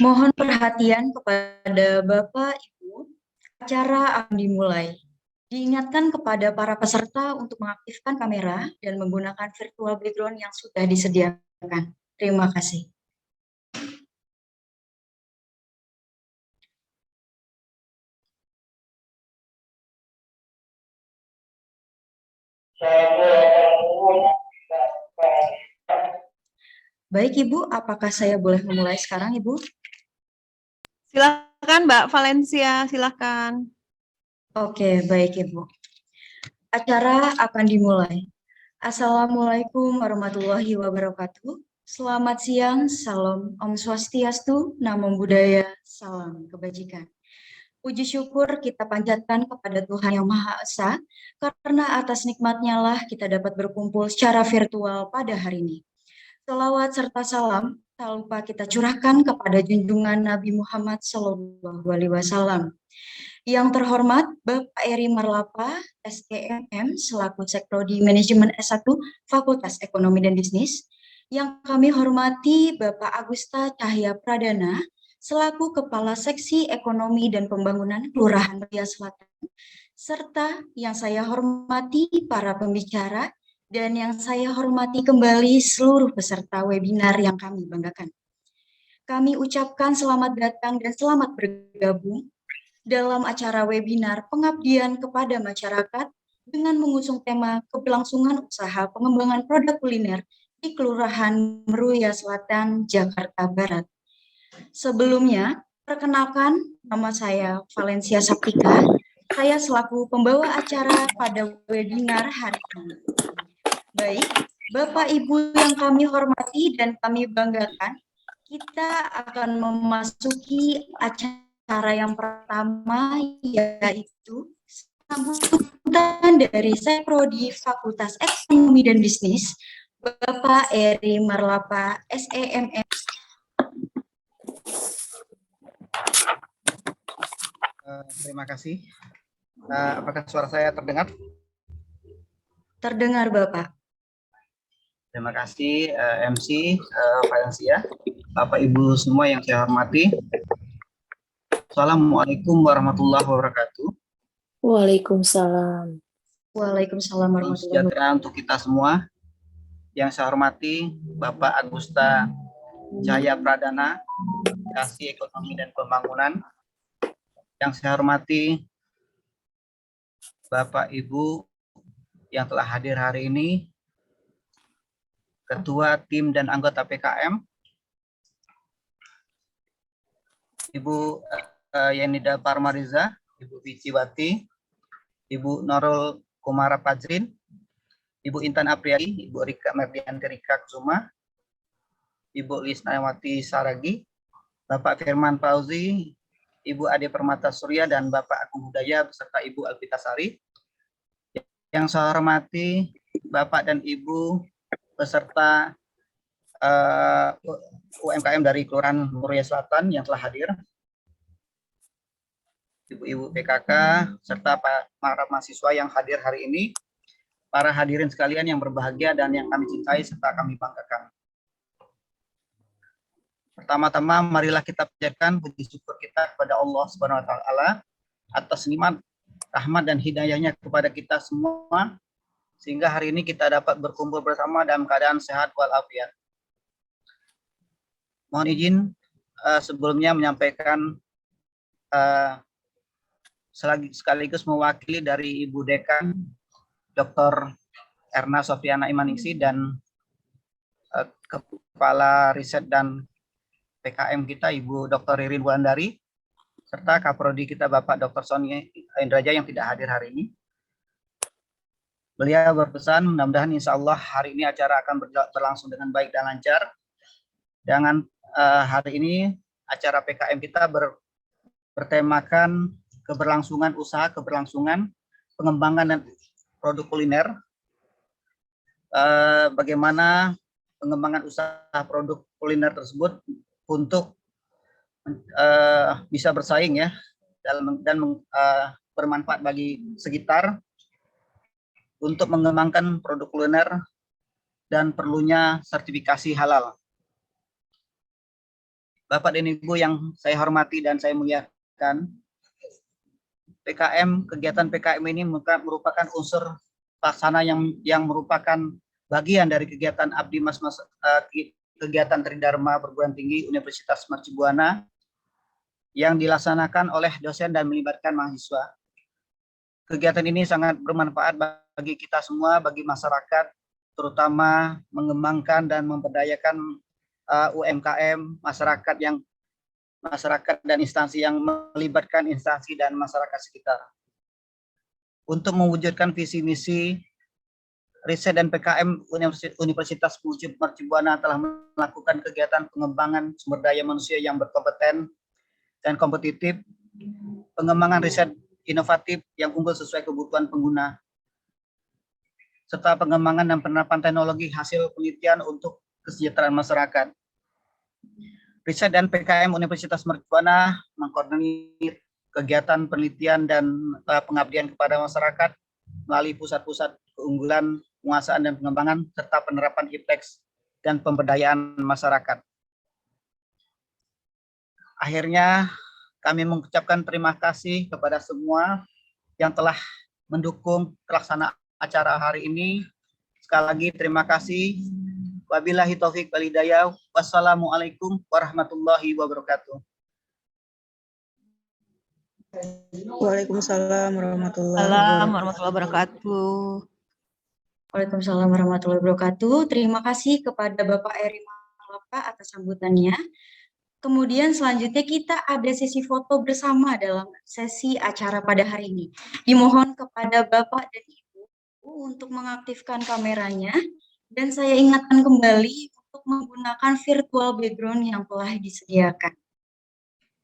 Mohon perhatian kepada Bapak, Ibu, acara akan dimulai. Diingatkan kepada para peserta untuk mengaktifkan kamera dan menggunakan virtual background yang sudah disediakan. Terima kasih. Baik, Ibu, apakah saya boleh memulai sekarang, Ibu? Silakan Mbak Valencia, silakan. Oke, baik, Ibu. Acara akan dimulai. Assalamualaikum warahmatullahi wabarakatuh. Selamat siang, salam Om Swastiastu, Namo Buddhaya, salam kebajikan. Puji syukur kita panjatkan kepada Tuhan Yang Maha Esa, karena atas nikmat-Nya lah kita dapat berkumpul secara virtual pada hari ini. Selawat serta salam tak lupa kita curahkan kepada junjungan Nabi Muhammad SAW. Yang terhormat Bapak Eri Marlapa, SEMM, selaku Sekprodi Manajemen S1 Fakultas Ekonomi dan Bisnis. Yang kami hormati Bapak Agusta Cahya Pradana, selaku Kepala Seksi Ekonomi dan Pembangunan Kelurahan Muria Selatan, serta yang saya hormati para pembicara dan yang saya hormati kembali seluruh peserta webinar yang kami banggakan. Kami ucapkan selamat datang dan selamat bergabung dalam acara webinar pengabdian kepada masyarakat dengan mengusung tema keberlangsungan usaha pengembangan produk kuliner di Kelurahan Meruya Selatan, Jakarta Barat. Sebelumnya, perkenalkan nama saya Valencia Saptika. Saya selaku pembawa acara pada webinar hari ini. Baik, Bapak Ibu yang kami hormati dan kami banggakan, kita akan memasuki acara yang pertama, yaitu sambutan dari Sekprodi Fakultas Ekonomi dan Bisnis, Bapak Eri Marlapa, SEMM. Terima kasih. Apakah suara saya terdengar? Terdengar, Bapak. Terima kasih MC Valencia, Bapak Ibu semua yang saya hormati. Assalamualaikum warahmatullahi wabarakatuh. Waalaikumsalam. Waalaikumsalam warahmatullahi wabarakatuh. Sejahtera untuk kita semua. Yang saya hormati Bapak Agusta Cahya Pradana, Kasih Ekonomi dan Pembangunan. Yang saya hormati Bapak Ibu yang telah hadir hari ini, Ketua Tim dan Anggota PKM, Ibu Yenida Parmariza, Ibu Wiciwati, Ibu Nurul Kumara Fajrin, Ibu Intan Apriyadi, Ibu Rika Merdianti Rika Kusuma, Ibu Lisnawati Saragi, Bapak Firman Fauzi, Ibu Ade Permata Surya, dan Bapak Agung Budaya beserta Ibu Alpitasari. Yang saya hormati Bapak dan Ibu peserta UMKM dari Kelurahan Muria Selatan yang telah hadir, Ibu-ibu PKK, serta para mahasiswa yang hadir hari ini, para hadirin sekalian yang berbahagia dan yang kami cintai serta kami banggakan. Pertama-tama marilah kita panjatkan puji syukur kita kepada Allah Subhanahu wa taala atas nikmat, rahmat dan hidayahnya kepada kita semua, sehingga hari ini kita dapat berkumpul bersama dalam keadaan sehat walafiat. Mohon izin sebelumnya menyampaikan sekaligus mewakili dari Ibu Dekan Dr. Erna Sofiana Imaningsi dan Kepala Riset dan PKM kita Ibu Dr. Ririn Wulandari, serta Kaprodi kita Bapak Dr. Sony Indraja yang tidak hadir hari ini. Beliau berpesan mudah-mudahan insya Allah hari ini acara akan berlangsung dengan baik dan lancar. Dengan hari ini acara PKM kita bertemakan keberlangsungan usaha, keberlangsungan pengembangan dan produk kuliner. Bagaimana pengembangan usaha produk kuliner tersebut untuk bisa bersaing ya dan bermanfaat bagi sekitar untuk mengembangkan produk kuliner dan perlunya sertifikasi halal. Bapak dan Ibu yang saya hormati dan saya muliakan, PKM, kegiatan PKM ini merupakan unsur pelaksana yang merupakan bagian dari kegiatan Abdi kegiatan Tridharma Perguruan Tinggi Universitas Merci Buana yang dilaksanakan oleh dosen dan melibatkan mahasiswa. Kegiatan ini sangat bermanfaat bagi kita semua, bagi masyarakat, terutama mengembangkan dan memberdayakan UMKM, masyarakat dan instansi yang melibatkan instansi dan masyarakat sekitar. Untuk mewujudkan visi misi, riset dan PKM Universitas Merci Buana telah melakukan kegiatan pengembangan sumber daya manusia yang berkompeten dan kompetitif, pengembangan riset inovatif yang unggul sesuai kebutuhan pengguna, serta pengembangan dan penerapan teknologi hasil penelitian untuk kesejahteraan masyarakat. Riset dan PKM Universitas Merci Buana mengkoordinir kegiatan penelitian dan pengabdian kepada masyarakat melalui pusat-pusat keunggulan, penguasaan dan pengembangan, serta penerapan IPTEX dan pemberdayaan masyarakat. Akhirnya, kami mengucapkan terima kasih kepada semua yang telah mendukung pelaksanaan acara hari ini. Sekali lagi terima kasih. Wabillahi taufik wal hidayah. Wassalamualaikum warahmatullahi wabarakatuh. Waalaikumsalam warahmatullahi Warahmatullahi wabarakatuh. Waalaikumsalam warahmatullahi wabarakatuh. Terima kasih kepada Bapak Eri Malapa atas sambutannya. Kemudian selanjutnya kita ada sesi foto bersama dalam sesi acara pada hari ini. Dimohon kepada Bapak dan Ibu untuk mengaktifkan kameranya dan saya ingatkan kembali untuk menggunakan virtual background yang telah disediakan.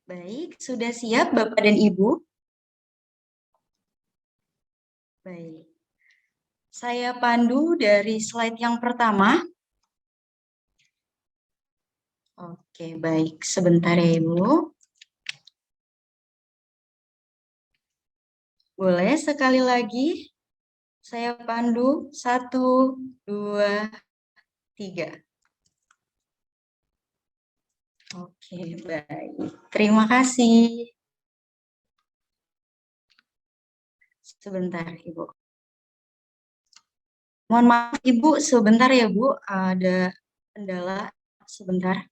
Baik, sudah siap Bapak dan Ibu? Baik. Saya pandu dari slide yang pertama. Oke, baik. Sebentar ya, Ibu. Boleh sekali lagi? Saya pandu. 1, 2, 3. Oke, baik. Terima kasih. Sebentar, Ibu. Mohon maaf, Ibu. Sebentar ya, Bu. Ada kendala. Sebentar.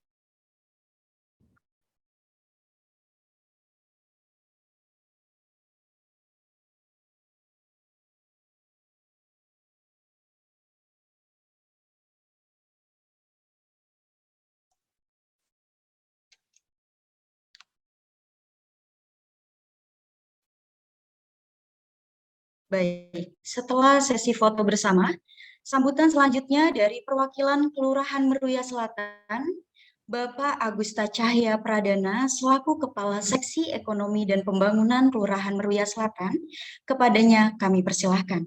Baik, setelah sesi foto bersama, sambutan selanjutnya dari perwakilan Kelurahan Meruya Selatan, Bapak Agusta Cahya Pradana selaku Kepala Seksi Ekonomi dan Pembangunan Kelurahan Meruya Selatan, kepadanya kami persilahkan.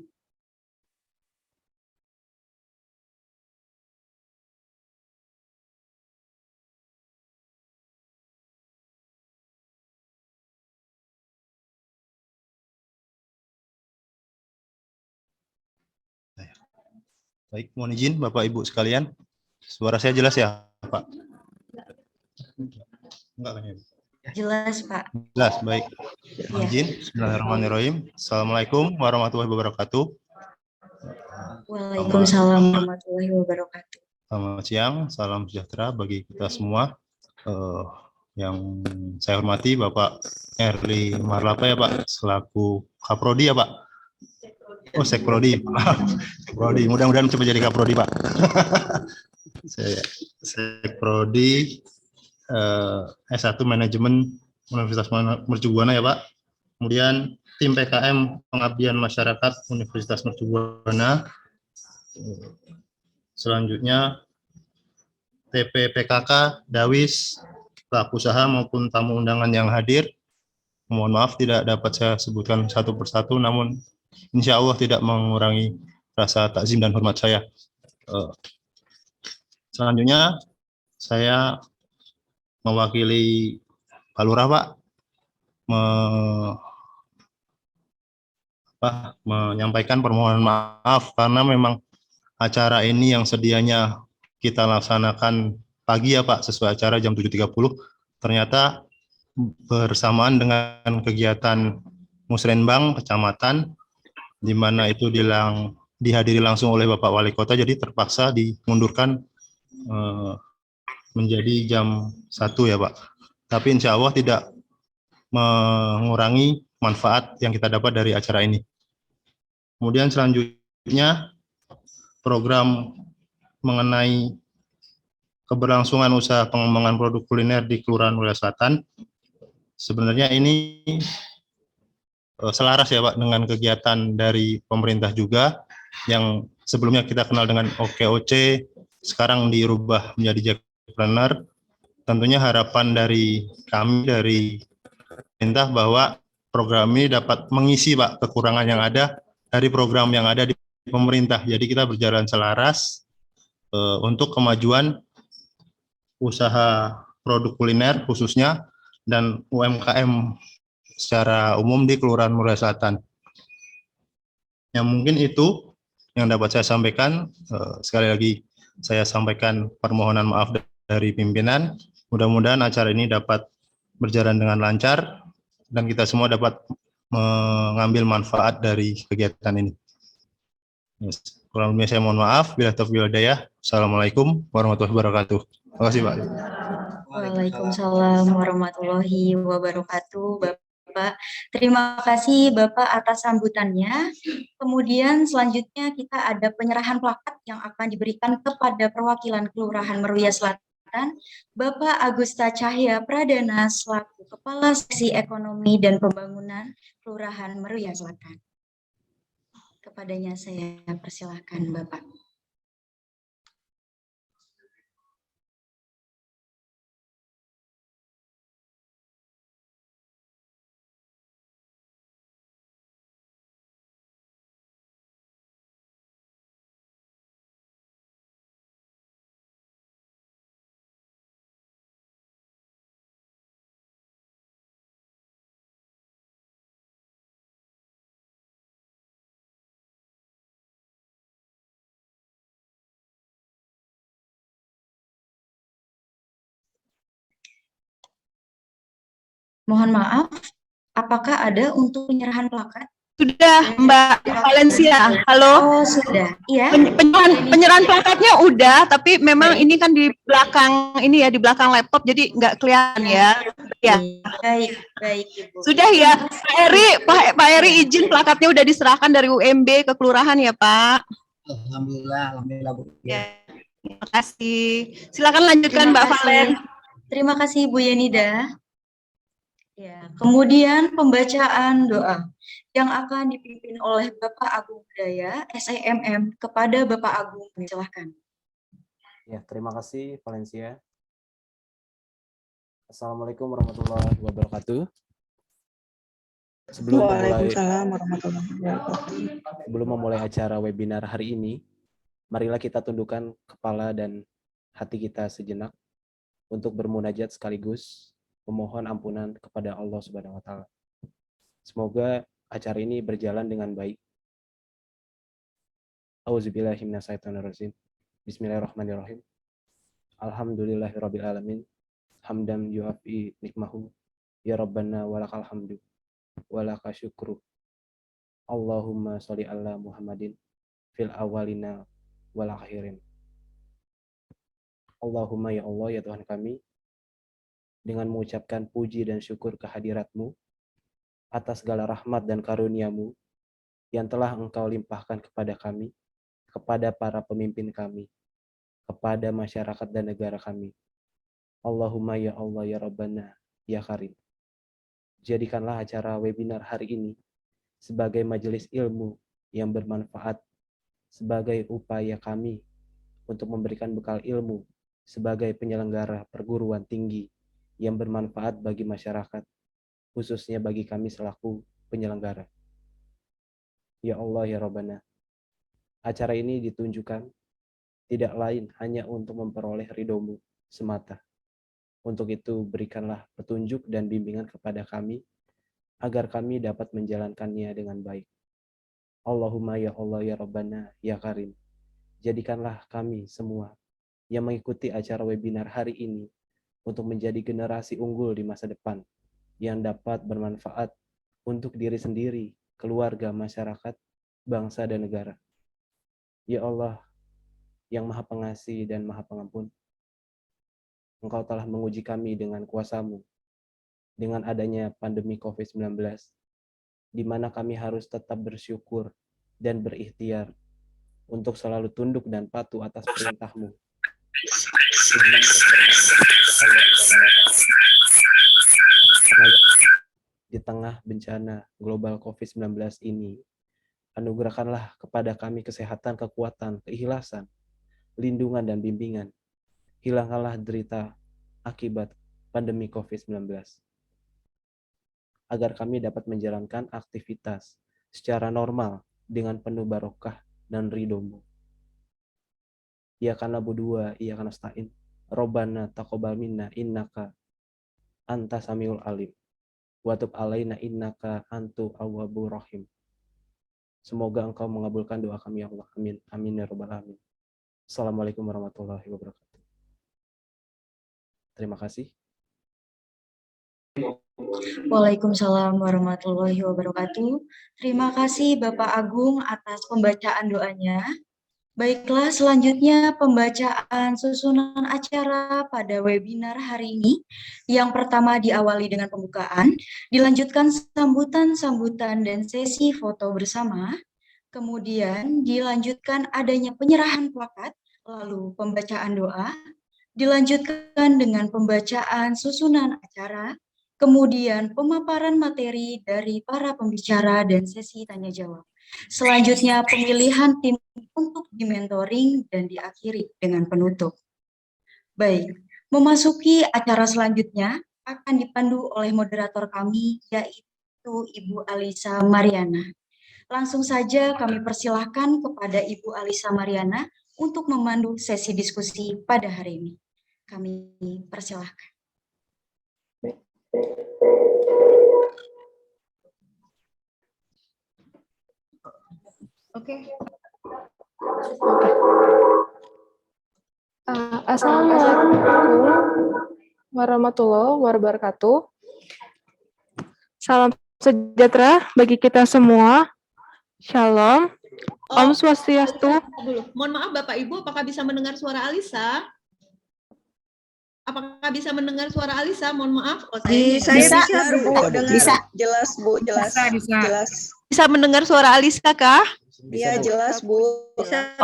Baik, mohon izin Bapak Ibu sekalian. Suara saya jelas ya, Pak? Enggak kan ya? Jelas, Pak. Jelas, baik. Mohon Ya. izin. Bismillahirrahmanirrahim. Assalamualaikum warahmatullahi wabarakatuh. Waalaikumsalam warahmatullahi wabarakatuh. Selamat siang, salam sejahtera bagi kita semua. Yang saya hormati Bapak Erli Marlapa ya Pak, selaku Kaprodi ya Pak. Oh, Sekprodi. Sekprodi. Mudah-mudahan cepat jadi Kaprodi, Pak. Saya Sekprodi S1 Manajemen Universitas Merci Buana ya, Pak. Kemudian tim PKM Pengabdian Masyarakat Universitas Merci Buana. Selanjutnya TPPKK, Dawis, pelaku usaha maupun tamu undangan yang hadir. Mohon maaf tidak dapat saya sebutkan satu persatu, namun insya Allah tidak mengurangi rasa takzim dan hormat saya. Selanjutnya, saya mewakili Pak Lurah, Pak, menyampaikan permohonan maaf karena memang acara ini yang sedianya kita laksanakan pagi ya Pak, sesuai acara jam 7.30, ternyata bersamaan dengan kegiatan Musrenbang kecamatan, di mana itu dihadiri langsung oleh Bapak Wali Kota, jadi terpaksa dimundurkan menjadi jam 1 ya Pak. Tapi insya Allah tidak mengurangi manfaat yang kita dapat dari acara ini. Kemudian selanjutnya program mengenai keberlangsungan usaha pengembangan produk kuliner di Kelurahan Mulya Selatan. Sebenarnya ini selaras ya Pak dengan kegiatan dari pemerintah juga yang sebelumnya kita kenal dengan OKOC, sekarang dirubah menjadi Jackpreneur. Tentunya harapan dari kami dari pemerintah bahwa program ini dapat mengisi Pak kekurangan yang ada dari program yang ada di pemerintah. Jadi kita berjalan selaras untuk kemajuan usaha produk kuliner khususnya dan UMKM secara umum di Kelurahan Mulya Selatan. Yang mungkin itu yang dapat saya sampaikan. Sekali lagi saya sampaikan permohonan maaf dari pimpinan. Mudah-mudahan acara ini dapat berjalan dengan lancar dan kita semua dapat mengambil manfaat dari kegiatan ini. Kurang lebihnya saya mohon maaf. Bila taufiq wal hidayah. Assalamualaikum warahmatullahi wabarakatuh. Terima kasih Pak. Waalaikumsalam warahmatullahi wabarakatuh, Bapak. Terima kasih Bapak atas sambutannya. Kemudian selanjutnya kita ada penyerahan plakat yang akan diberikan kepada perwakilan Kelurahan Meruya Selatan, Bapak Agusta Cahya Pradana selaku Kepala Seksi Ekonomi dan Pembangunan Kelurahan Meruya Selatan. Kepadanya saya persilahkan Bapak. Mohon maaf, apakah ada untuk penyerahan plakat? Sudah, Mbak Valencia. Halo. Oh, sudah. Iya. Penyerahan plakatnya udah, tapi memang ini kan di belakang ini ya, di belakang laptop, jadi nggak kelihatan ya. Ya. Baik, Ibu. Sudah ya, Pak Eri izin plakatnya udah diserahkan dari UMB ke kelurahan ya, Pak. Alhamdulillah, Bu. Ya. Terima kasih. Silakan lanjutkan Mbak Valen. Terima kasih Bu Yenida. Ya, kemudian pembacaan doa yang akan dipimpin oleh Bapak Agung Budaya SEMM kepada Bapak Agung. Silahkan. Ya, terima kasih Valencia. Assalamualaikum warahmatullahi wabarakatuh. Sebelum memulai acara webinar hari ini, marilah kita tundukkan kepala dan hati kita sejenak untuk bermunajat sekaligus memohon ampunan kepada Allah Subhanahu wa taala. Semoga acara ini berjalan dengan baik. Auzubillahi minasyaitonirrajim. Bismillahirrahmanirrahim. Alhamdulillahirabbil alamin. Hamdan yuafi nikmahu. Ya Rabbana walakal hamdu. Walaka syukru. Allahumma sholli ala Muhammadin fil awalina wal akhirin. Allahumma ya Allah ya Tuhan kami, dengan mengucapkan puji dan syukur kehadirat-Mu atas segala rahmat dan karunia-Mu yang telah Engkau limpahkan kepada kami, kepada para pemimpin kami, kepada masyarakat dan negara kami. Allahumma ya Allah ya Rabbana ya Karim. Jadikanlah acara webinar hari ini sebagai majelis ilmu yang bermanfaat, sebagai upaya kami untuk memberikan bekal ilmu sebagai penyelenggara perguruan tinggi yang bermanfaat bagi masyarakat, khususnya bagi kami selaku penyelenggara. Ya Allah ya Rabbana, acara ini ditunjukkan tidak lain hanya untuk memperoleh ridho-Mu semata. Untuk itu berikanlah petunjuk dan bimbingan kepada kami, agar kami dapat menjalankannya dengan baik. Allahumma ya Allah ya Rabbana ya Karim, jadikanlah kami semua yang mengikuti acara webinar hari ini untuk menjadi generasi unggul di masa depan yang dapat bermanfaat untuk diri sendiri, keluarga, masyarakat, bangsa, dan negara. Ya Allah, yang Maha Pengasih dan Maha Pengampun, Engkau telah menguji kami dengan kuasa-Mu, dengan adanya pandemi COVID-19, di mana kami harus tetap bersyukur dan berikhtiar untuk selalu tunduk dan patuh atas perintah-Mu. Di tengah bencana global COVID-19 ini, anugerahkanlah kepada kami kesehatan, kekuatan, keikhlasan, lindungan, dan bimbingan. Hilangkanlah derita akibat pandemi COVID-19, agar kami dapat menjalankan aktivitas secara normal dengan penuh barokah dan ridho-Mu. Iyyaka na'budu wa iyyaka nasta'in. Rabbana taqabbal minna innaka anta samiul alim. Wa tub alaina innaka antu awwabur rahim. Semoga Engkau mengabulkan doa kami ya Allah. Amin. Amin ya rabbal alamin. Assalamualaikum warahmatullahi wabarakatuh. Terima kasih. Waalaikumsalam warahmatullahi wabarakatuh. Terima kasih Bapak Agung atas pembacaan doanya. Baiklah, selanjutnya pembacaan susunan acara pada webinar hari ini. Yang pertama diawali dengan pembukaan, dilanjutkan sambutan-sambutan dan sesi foto bersama, kemudian dilanjutkan adanya penyerahan plakat, lalu pembacaan doa, dilanjutkan dengan pembacaan susunan acara, kemudian pemaparan materi dari para pembicara dan sesi tanya jawab. Selanjutnya pemilihan tim untuk dimentoring dan diakhiri dengan penutup. Baik, memasuki acara selanjutnya akan dipandu oleh moderator kami yaitu Ibu Alisa Mariana. Langsung saja kami persilahkan kepada Ibu Alisa Mariana untuk memandu sesi diskusi pada hari ini. Kami persilahkan. Oke. Assalamualaikum warahmatullahi wabarakatuh. Salam sejahtera bagi kita semua. Shalom. Om Swastiastu. Dulu. Mohon maaf Bapak Ibu, apakah bisa mendengar suara Alisa? Apakah bisa mendengar suara Alisa? Mohon maaf. Oh, Saya bisa, Bu. Bisa. Jelas, Bu. Jelas. Bisa. Jelas. Bisa mendengar suara Alisa kah? Iya, jelas, Bu.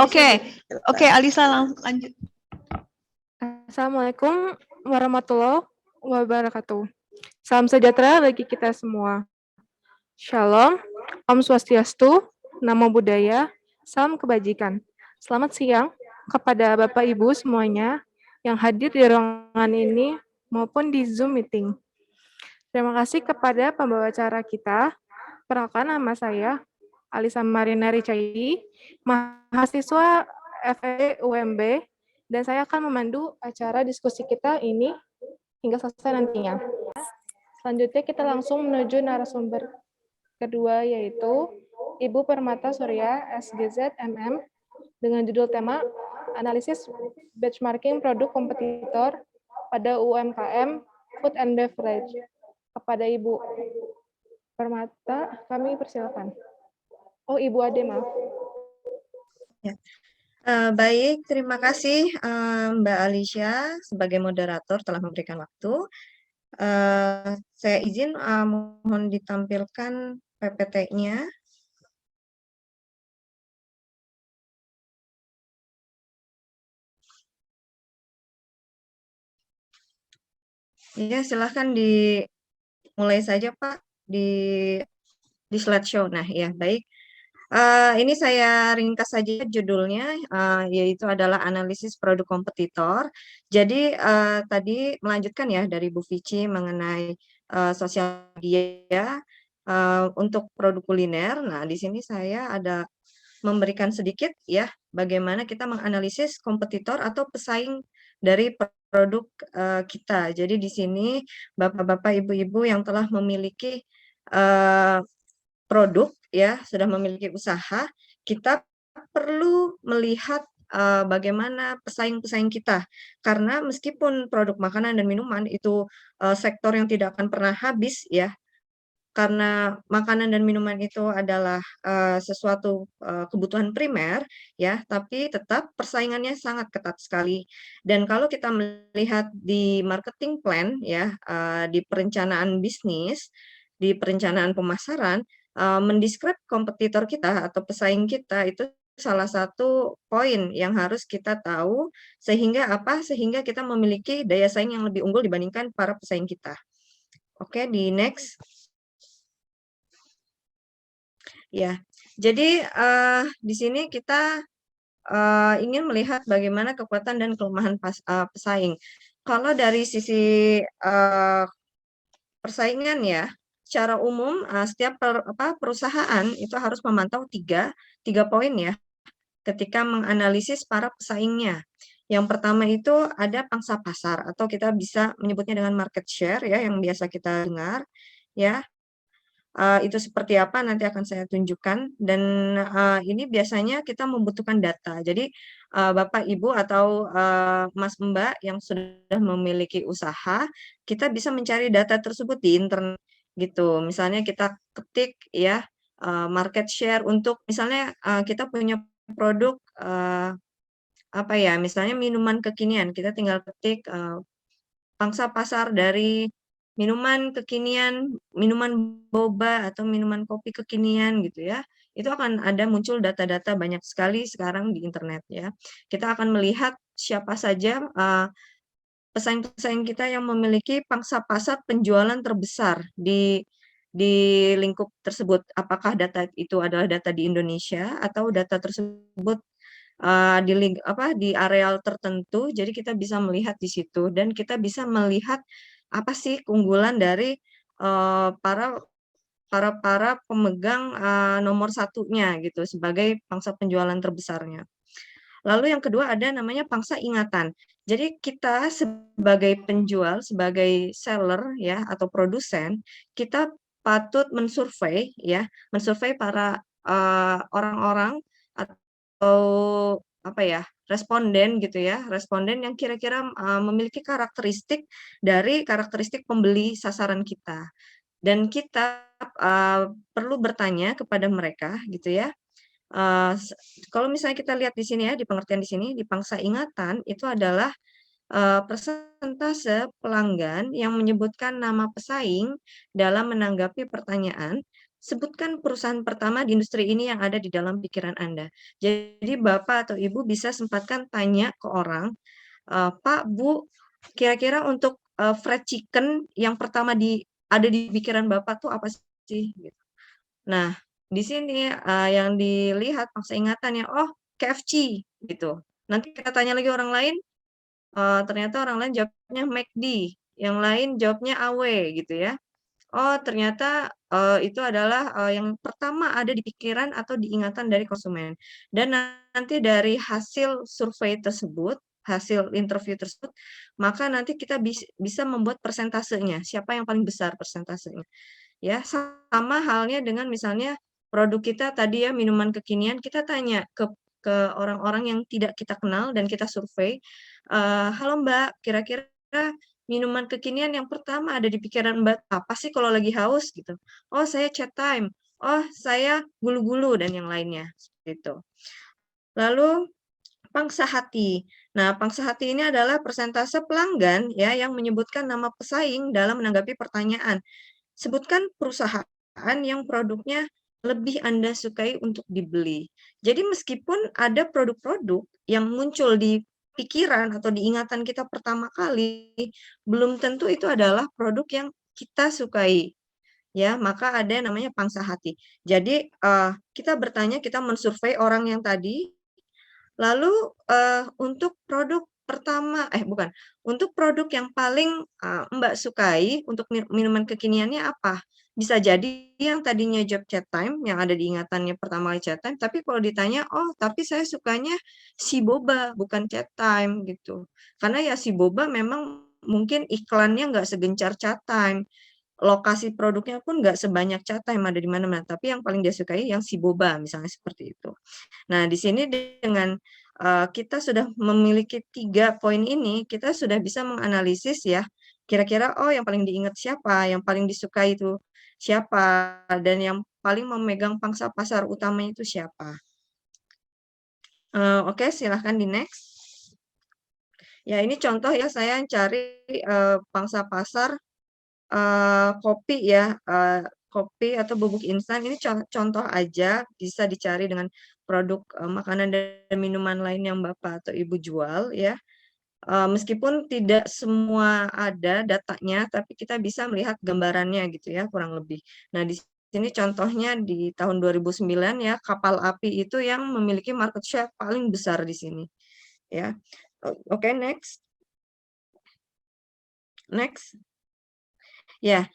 Oke, Alisa langsung lanjut. Assalamualaikum warahmatullahi wabarakatuh. Salam sejahtera bagi kita semua. Shalom. Om Swastiastu. Namo Buddhaya. Salam kebajikan. Selamat siang kepada Bapak Ibu semuanya yang hadir di ruangan ini maupun di Zoom meeting. Terima kasih kepada pembawa acara kita. Perkenalkan nama saya Alisa Mariana Ricai, mahasiswa FEUMB, dan saya akan memandu acara diskusi kita ini hingga selesai nantinya. Selanjutnya kita langsung menuju narasumber kedua, yaitu Ibu Permata Surya, SGZ MM, dengan judul tema Analisis Benchmarking Produk Kompetitor pada UMKM Food and Beverage. Kepada Ibu Permata, kami persilakan. Oh, Ibu Ade, maaf. Ya. Baik, terima kasih Mbak Alicia sebagai moderator telah memberikan waktu. Saya izin mohon ditampilkan PPT-nya. Ya, silahkan dimulai saja Pak di slideshow. Nah, ya baik. Ini saya ringkas saja judulnya, yaitu adalah analisis produk kompetitor. Jadi tadi melanjutkan ya dari Bu Vici mengenai sosial media untuk produk kuliner. Nah, di sini saya ada memberikan sedikit ya bagaimana kita menganalisis kompetitor atau pesaing dari produk kita. Jadi di sini Bapak-bapak, Ibu-ibu yang telah memiliki produk ya, sudah memiliki usaha, kita perlu melihat bagaimana pesaing-pesaing kita. Karena meskipun produk makanan dan minuman itu sektor yang tidak akan pernah habis ya, karena makanan dan minuman itu adalah sesuatu kebutuhan primer ya, tapi tetap persaingannya sangat ketat sekali. Dan kalau kita melihat di marketing plan ya, di perencanaan bisnis, di perencanaan pemasaran, mendescribe kompetitor kita atau pesaing kita itu salah satu poin yang harus kita tahu sehingga apa? Sehingga kita memiliki daya saing yang lebih unggul dibandingkan para pesaing kita. Oke, di next. Ya, jadi di sini kita ingin melihat bagaimana kekuatan dan kelemahan pesaing. Kalau dari sisi persaingan ya, secara umum setiap perusahaan itu harus memantau tiga poin ya, ketika menganalisis para pesaingnya. Yang pertama itu ada pangsa pasar atau kita bisa menyebutnya dengan market share ya, yang biasa kita dengar ya. Itu seperti apa nanti akan saya tunjukkan dan ini biasanya kita membutuhkan data. Jadi Bapak Ibu atau Mas Mbak yang sudah memiliki usaha, kita bisa mencari data tersebut di internet gitu. Misalnya kita ketik ya market share untuk misalnya kita punya produk apa ya, misalnya minuman kekinian, kita tinggal ketik pangsa pasar dari minuman kekinian, minuman boba atau minuman kopi kekinian gitu ya. Itu akan ada muncul data-data banyak sekali sekarang di internet ya. Kita akan melihat siapa saja pesaing-pesaing kita yang memiliki pangsa pasar penjualan terbesar di lingkup tersebut. Apakah data itu adalah data di Indonesia atau data tersebut di areal tertentu, jadi kita bisa melihat di situ dan kita bisa melihat apa sih keunggulan dari para pemegang nomor satunya gitu sebagai pangsa penjualan terbesarnya. Lalu yang kedua ada namanya pangsa ingatan. Jadi kita sebagai penjual, sebagai seller ya atau produsen, kita patut mensurvei ya, mensurvei para orang-orang atau apa ya, responden gitu ya, responden yang kira-kira memiliki karakteristik dari karakteristik pembeli sasaran kita. Dan kita perlu bertanya kepada mereka gitu ya. Kalau misalnya kita lihat di sini ya, di pengertian di sini, di pangsa ingatan itu adalah persentase pelanggan yang menyebutkan nama pesaing dalam menanggapi pertanyaan. Sebutkan perusahaan pertama di industri ini yang ada di dalam pikiran Anda. Jadi Bapak atau Ibu bisa sempatkan tanya ke orang, Pak, Bu, kira-kira untuk fried chicken yang pertama ada di pikiran Bapak tuh apa sih? Gitu. Nah, di sini yang dilihat pangsa ingatannya, oh KFC gitu. Nanti kita tanya lagi orang lain, ternyata orang lain jawabnya McD, yang lain jawabnya AW gitu ya. Oh ternyata itu adalah yang pertama ada di pikiran atau diingatan dari konsumen. Dan nanti dari hasil survei tersebut, hasil interview tersebut, maka nanti kita bisa membuat persentasenya, siapa yang paling besar persentasenya. Ya, sama halnya dengan misalnya produk kita tadi ya minuman kekinian, kita tanya ke orang-orang yang tidak kita kenal dan kita survei, halo Mbak, kira-kira minuman kekinian yang pertama ada di pikiran Mbak apa sih kalau lagi haus gitu? Oh saya chat time, oh saya gulu-gulu dan yang lainnya seperti itu. Lalu pangsa hati. Nah, pangsa hati ini adalah persentase pelanggan ya yang menyebutkan nama pesaing dalam menanggapi pertanyaan. Sebutkan perusahaan yang produknya lebih Anda sukai untuk dibeli. Jadi meskipun ada produk-produk yang muncul di pikiran atau di ingatan kita pertama kali, belum tentu itu adalah produk yang kita sukai. Ya, maka ada namanya pangsa hati. Jadi kita bertanya, kita mensurvei orang yang tadi, lalu untuk produk pertama, untuk produk yang paling Mbak sukai untuk minuman kekiniannya apa? Bisa jadi yang tadinya job chat time, yang ada di ingatannya pertama kali chat time, tapi kalau ditanya, oh tapi saya sukanya si boba, bukan chat time gitu. Karena ya si boba memang mungkin iklannya nggak segencar chat time, lokasi produknya pun nggak sebanyak chat time ada di mana-mana, tapi yang paling dia sukai yang si boba, misalnya seperti itu. Nah, di sini dengan kita sudah memiliki 3 poin ini, kita sudah bisa menganalisis ya, kira-kira oh yang paling diingat siapa, yang paling disukai itu siapa, dan yang paling memegang pangsa pasar utamanya itu siapa. Oke, silahkan di next. Ya, ini contoh ya, saya cari pangsa pasar kopi ya, kopi atau bubuk instan. Ini contoh aja, bisa dicari dengan produk makanan dan minuman lain yang Bapak atau Ibu jual ya. Meskipun tidak semua ada datanya, tapi kita bisa melihat gambarannya gitu ya, kurang lebih. Nah, di sini contohnya di tahun 2009 ya, kapal api itu yang memiliki market share paling besar di sini ya. Oke, next. Next. Ya,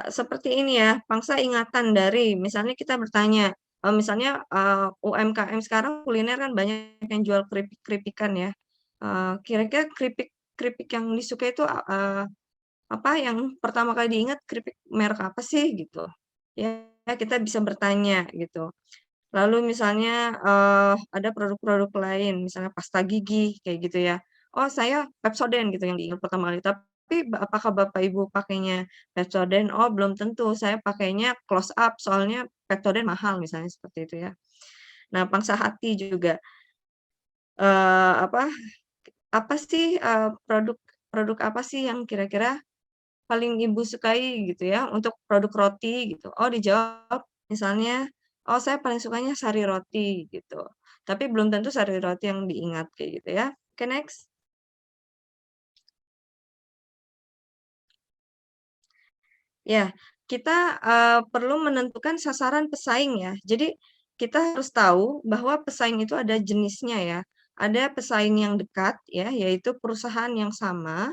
seperti ini ya, pangsa ingatan dari misalnya kita bertanya, misalnya UMKM sekarang kuliner kan banyak yang jual keripik-keripikan ya. Kira-kira keripik yang disukai itu apa yang pertama kali diingat keripik merek apa sih gitu. Ya, kita bisa bertanya gitu. Lalu misalnya ada produk-produk lain, misalnya pasta gigi kayak gitu ya. Oh, saya Pepsodent gitu yang diingat pertama kali. Tapi apakah Bapak Ibu pakainya Pepsodent? Oh, belum tentu. Saya pakainya Close Up soalnya Pepsodent mahal misalnya seperti itu ya. Nah, pangsa hati juga apa sih produk produk apa sih yang kira-kira paling Ibu sukai gitu ya untuk produk roti gitu? Oh, dijawab misalnya, "Oh, saya paling sukanya sari roti," gitu. Tapi belum tentu sari roti yang diingat kayak gitu ya. Oke, next. Ya, kita perlu menentukan sasaran pesaing ya. Jadi kita harus tahu bahwa pesaing itu ada jenisnya ya. Ada pesaing yang dekat ya, yaitu perusahaan yang sama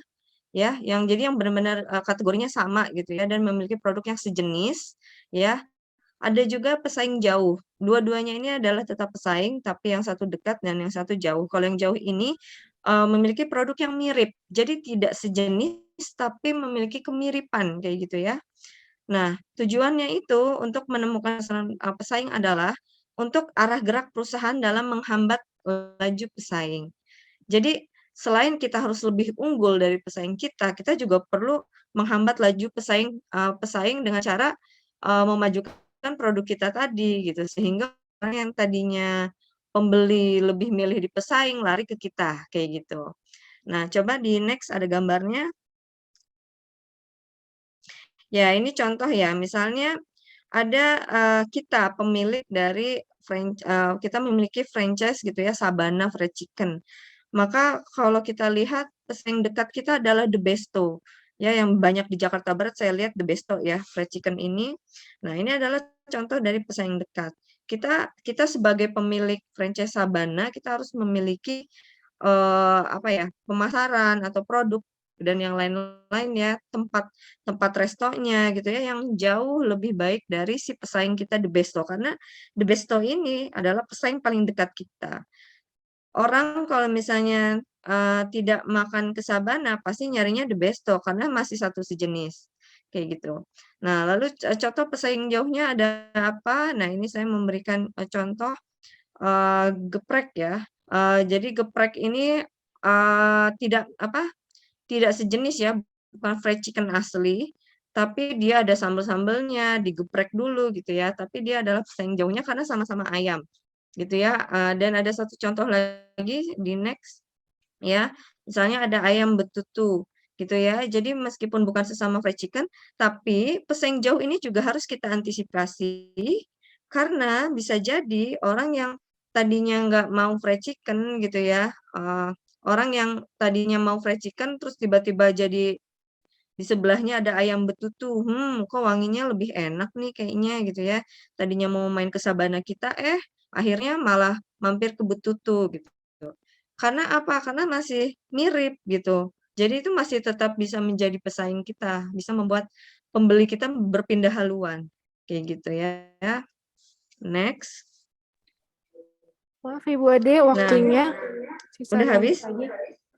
ya, yang jadi yang benar-benar kategorinya sama gitu ya dan memiliki produk yang sejenis ya. Ada juga pesaing jauh. Dua-duanya ini adalah tetap pesaing, tapi yang satu dekat dan yang satu jauh. Kalau yang jauh ini memiliki produk yang mirip, jadi tidak sejenis tapi memiliki kemiripan kayak gitu ya. Nah, tujuannya itu untuk menemukan sasaran pesaing adalah untuk arah gerak perusahaan dalam menghambat laju pesaing. Jadi selain kita harus lebih unggul dari pesaing kita, kita juga perlu menghambat laju pesaing dengan cara memajukan produk kita tadi gitu, sehingga orang yang tadinya pembeli lebih milih di pesaing lari ke kita kayak gitu. Nah, coba di next ada gambarnya. Ya, ini contoh ya, misalnya ada kita pemilik dari kita memiliki franchise gitu ya, Sabana Fried Chicken. Maka kalau kita lihat pesaing dekat kita adalah The Besto. Ya, yang banyak di Jakarta Barat saya lihat The Besto ya, fried chicken ini. Nah, ini adalah contoh dari pesaing dekat. Kita sebagai pemilik franchise Sabana, kita harus memiliki apa ya, pemasaran atau produk dan yang lain-lain ya, tempat restonya gitu ya, yang jauh lebih baik dari si pesaing kita The Besto. Karena The Besto ini adalah pesaing paling dekat kita. Orang kalau misalnya, tidak makan ke Sabana, pasti nyarinya The Besto karena masih satu sejenis, kayak gitu. Nah, lalu contoh pesaing jauhnya ada apa? Nah, ini saya memberikan, contoh, geprek ya. Jadi geprek ini, tidak sejenis ya, bukan fried chicken asli, tapi dia ada sambel-sambelnya, digeprek dulu gitu ya, tapi dia adalah pesaing jauhnya karena sama-sama ayam. Gitu ya, dan ada satu contoh lagi di next, ya. Misalnya ada ayam betutu, gitu ya. Jadi meskipun bukan sesama fried chicken, tapi pesaing jauh ini juga harus kita antisipasi, karena bisa jadi orang yang tadinya nggak mau fried chicken gitu ya, orang yang tadinya mau fried chicken terus tiba-tiba jadi di sebelahnya ada ayam betutu, kok wanginya lebih enak nih kayaknya gitu ya. Tadinya mau main ke Sabana kita, akhirnya malah mampir ke betutu gitu. Karena apa? Karena masih mirip gitu. Jadi itu masih tetap bisa menjadi pesaing kita, bisa membuat pembeli kita berpindah haluan, kayak gitu ya. Next. Maaf Ibu Ade, waktunya sisa Udah 5 menit habis? lagi.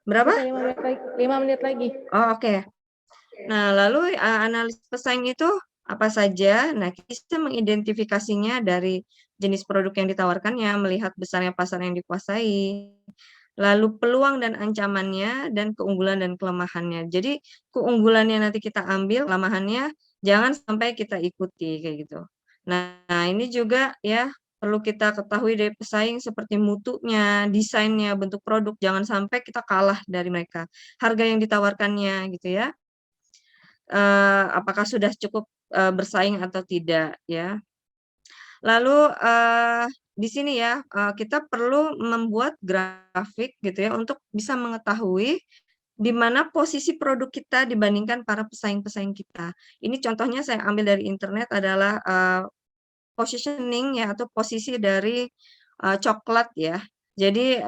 Berapa? Sisa 5 menit lagi. 5 menit lagi. Oh, oke. Nah, lalu analisis pesaing itu apa saja? Nah, kita mengidentifikasinya dari jenis produk yang ditawarkannya, melihat besarnya pasar yang dikuasai, lalu peluang dan ancamannya, dan keunggulan dan kelemahannya. Jadi keunggulannya nanti kita ambil, kelemahannya jangan sampai kita ikuti kayak gitu. Nah, ini juga ya perlu kita ketahui dari pesaing seperti mutunya, desainnya, bentuk produk, jangan sampai kita kalah dari mereka. Harga yang ditawarkannya gitu ya. Apakah sudah cukup bersaing atau tidak ya. Lalu di sini ya kita perlu membuat grafik gitu ya untuk bisa mengetahui di mana posisi produk kita dibandingkan para pesaing-pesaing kita. Ini contohnya saya ambil dari internet adalah positioning ya atau posisi dari coklat ya. Jadi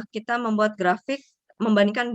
kita membuat grafik membandingkan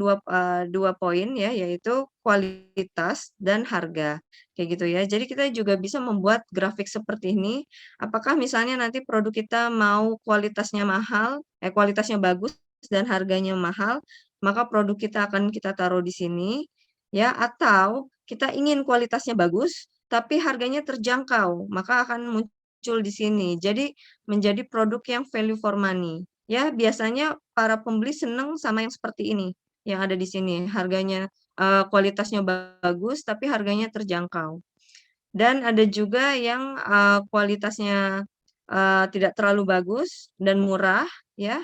dua poin ya, yaitu kualitas dan harga kayak gitu ya. Jadi kita juga bisa membuat grafik seperti ini. Apakah misalnya nanti produk kita mau kualitasnya mahal, kualitasnya bagus dan harganya mahal, maka produk kita akan kita taruh di sini ya. Atau kita ingin kualitasnya bagus tapi harganya terjangkau, maka akan muncul di sini. Jadi menjadi produk yang value for money. Ya, biasanya para pembeli senang sama yang seperti ini, yang ada di sini. Harganya, kualitasnya bagus, tapi harganya terjangkau. Dan ada juga yang kualitasnya tidak terlalu bagus dan murah, ya.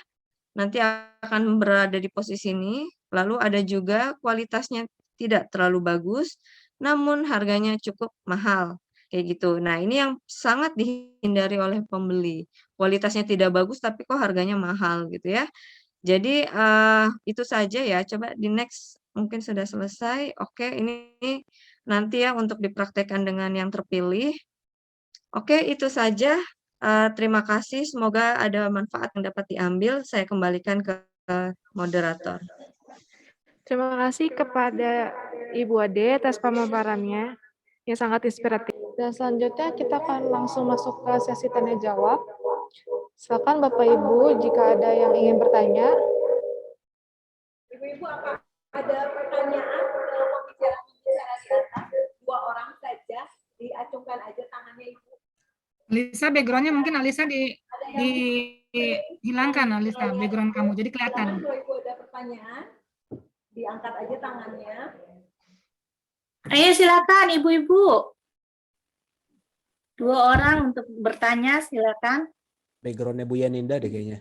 Nanti akan berada di posisi ini. Lalu ada juga kualitasnya tidak terlalu bagus, namun harganya cukup mahal. Kayak gitu. Nah, ini yang sangat dihindari oleh pembeli. Kualitasnya tidak bagus, tapi kok harganya mahal gitu ya. Jadi itu saja ya. Coba di next, mungkin sudah selesai. Oke, ini nanti ya untuk dipraktekkan dengan yang terpilih. Oke, itu saja. Terima kasih. Semoga ada manfaat yang dapat diambil. Saya kembalikan ke moderator. Terima kasih kepada Ibu Ade atas pemaparannya yang sangat inspiratif. Dan selanjutnya kita akan langsung masuk ke sesi tanya jawab. Silakan Bapak Ibu jika ada yang ingin bertanya. Ibu-ibu, apa ada pertanyaan dalam pembicaraan di atas? 2 orang saja, diacungkan aja tangannya Ibu. Alisa, backgroundnya mungkin Alisa dihilangkan, Alisa, background kamu, jadi kelihatan. Kalau Ibu ada pertanyaan, diangkat aja tangannya. Ayo silakan Ibu-ibu. 2 orang untuk bertanya, silakan. Backgroundnya Bu Yaninda deh kayaknya.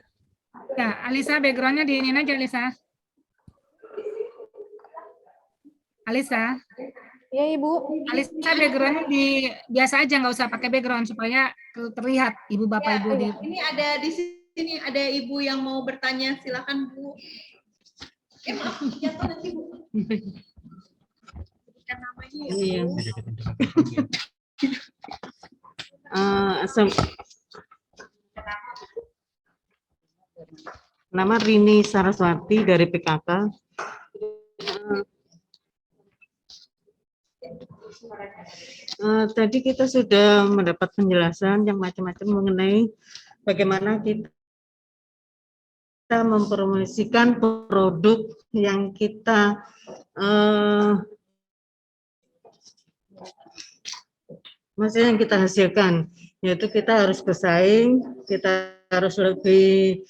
Ya, Alisa, backgroundnya diinin aja, Alisa. Alisa. Ya, Ibu. Alisa, backgroundnya biasa aja, nggak usah pakai background supaya terlihat Ibu Bapak Ibu. Ini ada di sini ada Ibu yang mau bertanya, silakan Bu. Maaf, jatuh nanti Bu. Iya. Nama Rini Saraswati dari PKK. Tadi kita sudah mendapat penjelasan yang macam-macam mengenai bagaimana kita mempromosikan produk yang kita maksudnya yang kita hasilkan, yaitu kita harus bersaing, kita harus lebih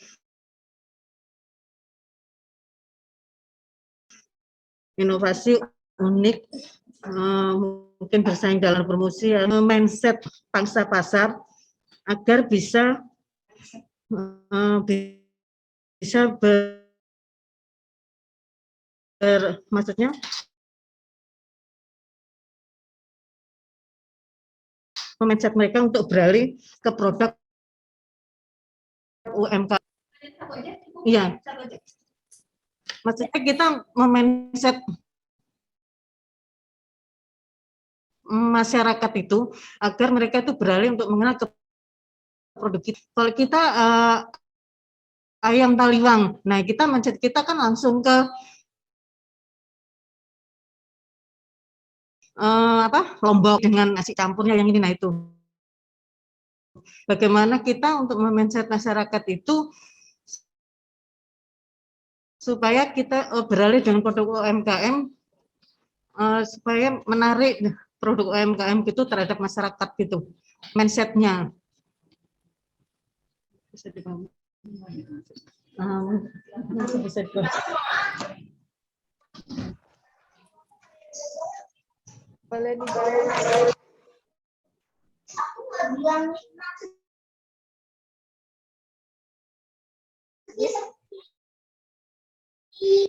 inovasi, unik, mungkin bersaing dalam promosi, mindset pangsa pasar agar bisa maksudnya mindset mereka untuk beralih ke produk UMKM. Iya. Maksudnya kita mindset masyarakat itu agar mereka itu beralih untuk mengenal ke produk kita. Kalau kita ayam taliwang, nah kita mindset kita kan langsung ke lombok dengan nasi campurnya yang ini, nah itu. Bagaimana kita untuk mindset masyarakat itu supaya kita beralih dengan produk UMKM, supaya menarik produk UMKM itu terhadap masyarakat gitu, mindsetnya. Mungkin bisa Boleh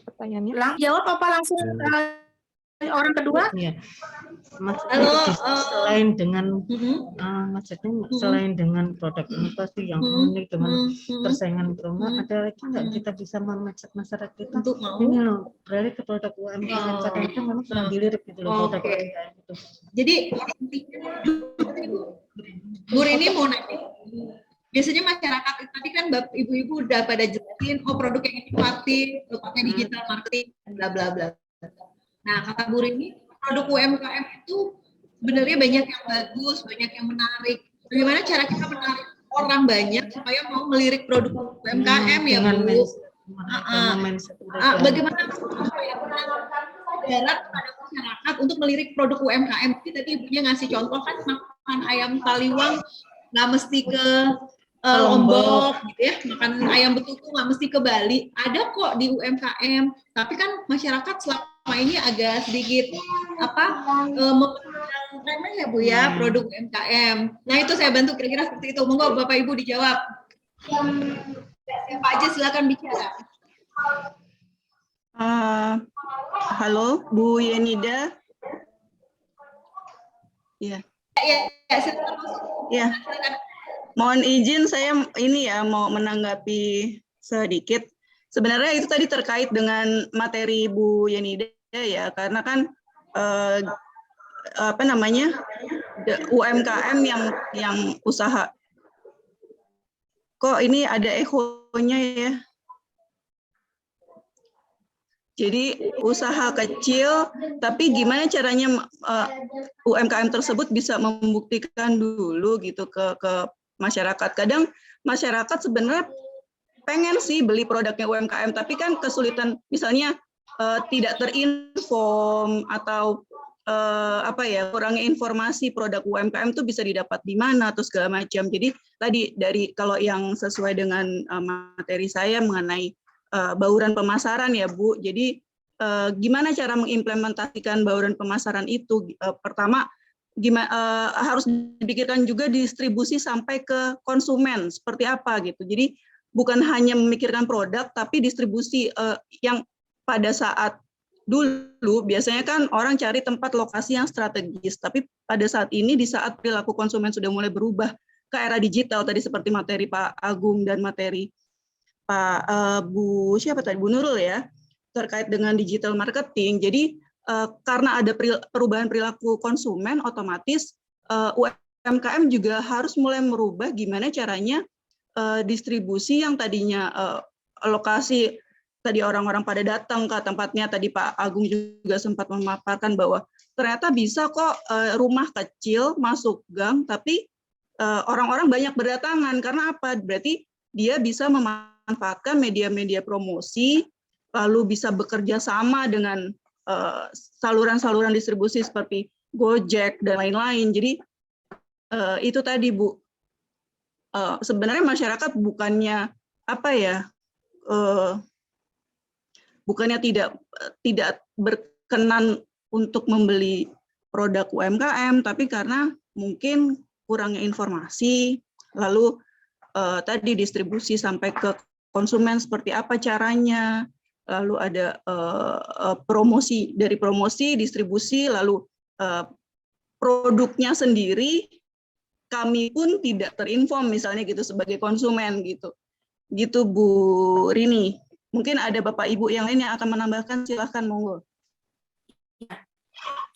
pertanyaannya. Jawab apa langsung orang kedua? Iya. Halo, Selain dengan maksudnya selain dengan produk inovasi yang unik dengan persaingan global, ada lagi nggak kita bisa mengajak masyarakat kita Untuk mau? ini loh, beralih ke produk UMKM karena itu memang sedang dilirik gitu loh produk Oke. UMKM itu. Jadi Bu Rini mau nanya. Biasanya masyarakat tadi kan ibu-ibu udah pada jelasin, oh produk yang inovatif, pakai digital marketing, bla bla bla. Nah, kata Bu Rini, produk UMKM itu sebenarnya banyak yang bagus, banyak yang menarik. Bagaimana cara kita menarik orang banyak supaya mau melirik produk UMKM ya Bu? Bagaimana supaya kesadaran pada masyarakat untuk melirik produk UMKM? Jadi tadi ibunya ngasih contoh kan makan ayam taliwang nggak mesti ke Lombok gitu ya, makan ayam betutu nggak mesti ke Bali, ada kok di UMKM. Tapi kan masyarakat selama ini agak sedikit memandang remeh ya Bu ya produk UMKM. Nah itu saya bantu kira-kira seperti itu. Monggo Bapak Ibu dijawab. Siapa aja silakan bicara. Halo Bu Yenida. Ya. Ya. Mohon izin saya ini ya mau menanggapi sedikit. Sebenarnya itu tadi terkait dengan materi Bu Yenida ya, karena kan UMKM yang usaha. Kok ini ada echonya ya? Jadi usaha kecil, tapi gimana caranya UMKM tersebut bisa membuktikan dulu gitu ke masyarakat. Kadang masyarakat sebenarnya pengen sih beli produknya UMKM, tapi kan kesulitan misalnya tidak terinform atau kurangnya informasi produk UMKM itu bisa didapat di mana atau segala macam. Jadi tadi dari kalau yang sesuai dengan materi saya mengenai bauran pemasaran ya Bu. Jadi gimana cara mengimplementasikan bauran pemasaran itu? Pertama harus dipikirkan juga distribusi sampai ke konsumen seperti apa gitu. Jadi bukan hanya memikirkan produk, tapi distribusi yang pada saat dulu biasanya kan orang cari tempat lokasi yang strategis, tapi pada saat ini di saat perilaku konsumen sudah mulai berubah ke era digital tadi seperti materi Pak Agung dan materi Pak Bu Nurul ya terkait dengan digital marketing. Jadi karena ada perubahan perilaku konsumen, otomatis UMKM juga harus mulai merubah gimana caranya distribusi yang tadinya lokasi tadi orang-orang pada datang ke tempatnya, tadi Pak Agung juga sempat memaparkan bahwa ternyata bisa kok rumah kecil masuk gang, tapi orang-orang banyak berdatangan. Karena apa? Berarti dia bisa memanfaatkan media-media promosi, lalu bisa bekerja sama dengan saluran-saluran distribusi seperti Gojek dan lain-lain. Jadi itu tadi Bu, sebenarnya masyarakat bukannya bukannya tidak berkenan untuk membeli produk UMKM, tapi karena mungkin kurangnya informasi, lalu tadi distribusi sampai ke konsumen seperti apa caranya. Lalu ada promosi, distribusi, lalu produknya sendiri kami pun tidak terinform misalnya gitu sebagai konsumen gitu. Gitu Bu Rini. Mungkin ada Bapak Ibu yang lain yang akan menambahkan, silahkan monggo.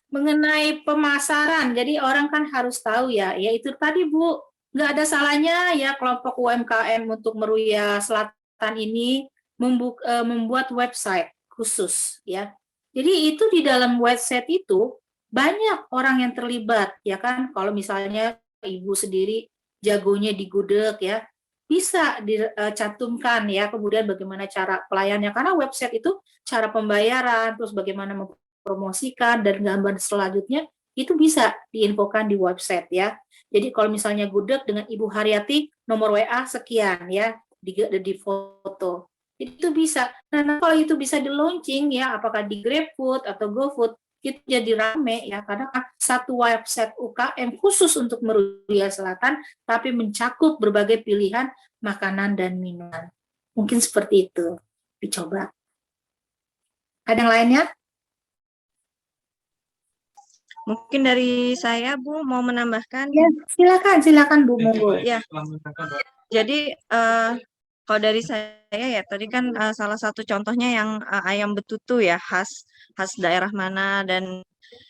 Mengenai pemasaran, jadi orang kan harus tahu ya itu tadi Bu, nggak ada salahnya ya kelompok UMKM untuk Meruya Selatan ini membuat website khusus ya. Jadi itu di dalam website itu banyak orang yang terlibat ya kan. Kalau misalnya Ibu sendiri jagonya di gudeg ya, bisa dicantumkan ya, kemudian bagaimana cara pelayannya, karena website itu cara pembayaran, terus bagaimana mempromosikan dan gambar selanjutnya itu bisa diinfokan di website ya. Jadi kalau misalnya gudeg dengan Ibu Haryati nomor WA sekian ya, di foto. Itu bisa. Nah, kalau itu bisa di launching ya, apakah di GrabFood atau GoFood, itu jadi rame ya, karena kan satu website UKM khusus untuk Meruya Selatan, tapi mencakup berbagai pilihan makanan dan minuman. Mungkin seperti itu, dicoba. Ada yang lainnya? Mungkin dari saya, Bu, mau menambahkan. Ya, silakan Bu, monggo. Ya, jadi kalau dari saya ya, tadi kan salah satu contohnya yang ayam betutu ya, khas daerah mana, dan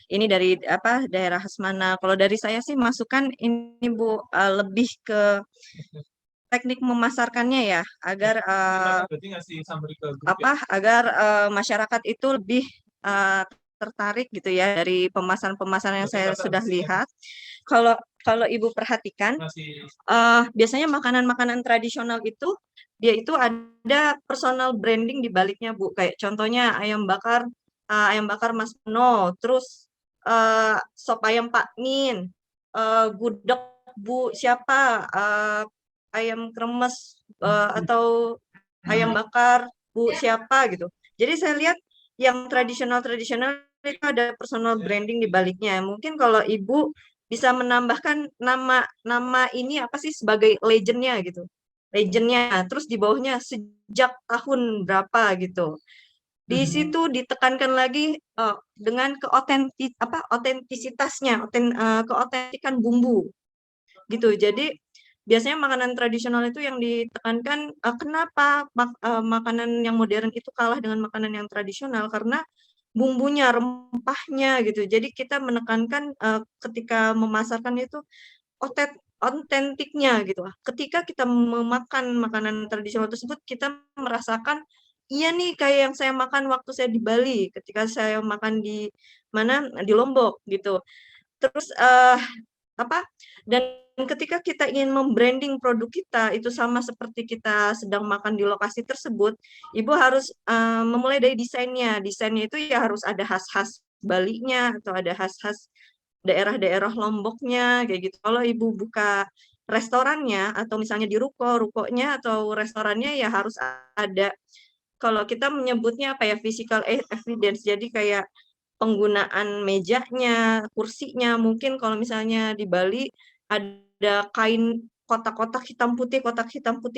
ini dari apa daerah khas mana. Kalau dari saya sih masukan ini Bu, lebih ke teknik memasarkannya ya, agar agar masyarakat itu lebih tertarik gitu ya dari pemasaran-pemasaran yang saya sudah lihat. Kalau Ibu perhatikan, biasanya makanan-makanan tradisional itu dia itu ada personal branding di baliknya, Bu. Kayak contohnya ayam bakar Mas Meno, terus sop ayam Pak Min, gudeg Bu siapa, ayam kremes atau ayam bakar Bu siapa gitu. Jadi saya lihat yang tradisional itu ada personal branding di baliknya. Mungkin kalau Ibu bisa menambahkan nama ini apa sih sebagai legendnya gitu. Legendnya, terus di bawahnya sejak tahun berapa gitu. Di situ ditekankan lagi dengan keotentisitasnya, keotentikan bumbu gitu. Jadi biasanya makanan tradisional itu yang ditekankan, kenapa makanan yang modern itu kalah dengan makanan yang tradisional, karena bumbunya, rempahnya gitu. Jadi kita menekankan ketika memasarkan itu otentiknya gitu. Ketika kita memakan makanan tradisional tersebut, kita merasakan iya nih kayak yang saya makan waktu saya di Bali, ketika saya makan di mana, di Lombok gitu. Terus dan ketika kita ingin membranding produk kita itu sama seperti kita sedang makan di lokasi tersebut, Ibu harus memulai dari desainnya. Desainnya itu ya harus ada khas-khas Balinya atau ada khas-khas daerah-daerah Lomboknya kayak gitu. Kalau Ibu buka restorannya atau misalnya di rukonya atau restorannya ya harus ada, kalau kita menyebutnya apa ya, physical evidence. Jadi kayak penggunaan mejanya, kursinya, mungkin kalau misalnya di Bali ada kain kotak-kotak hitam putih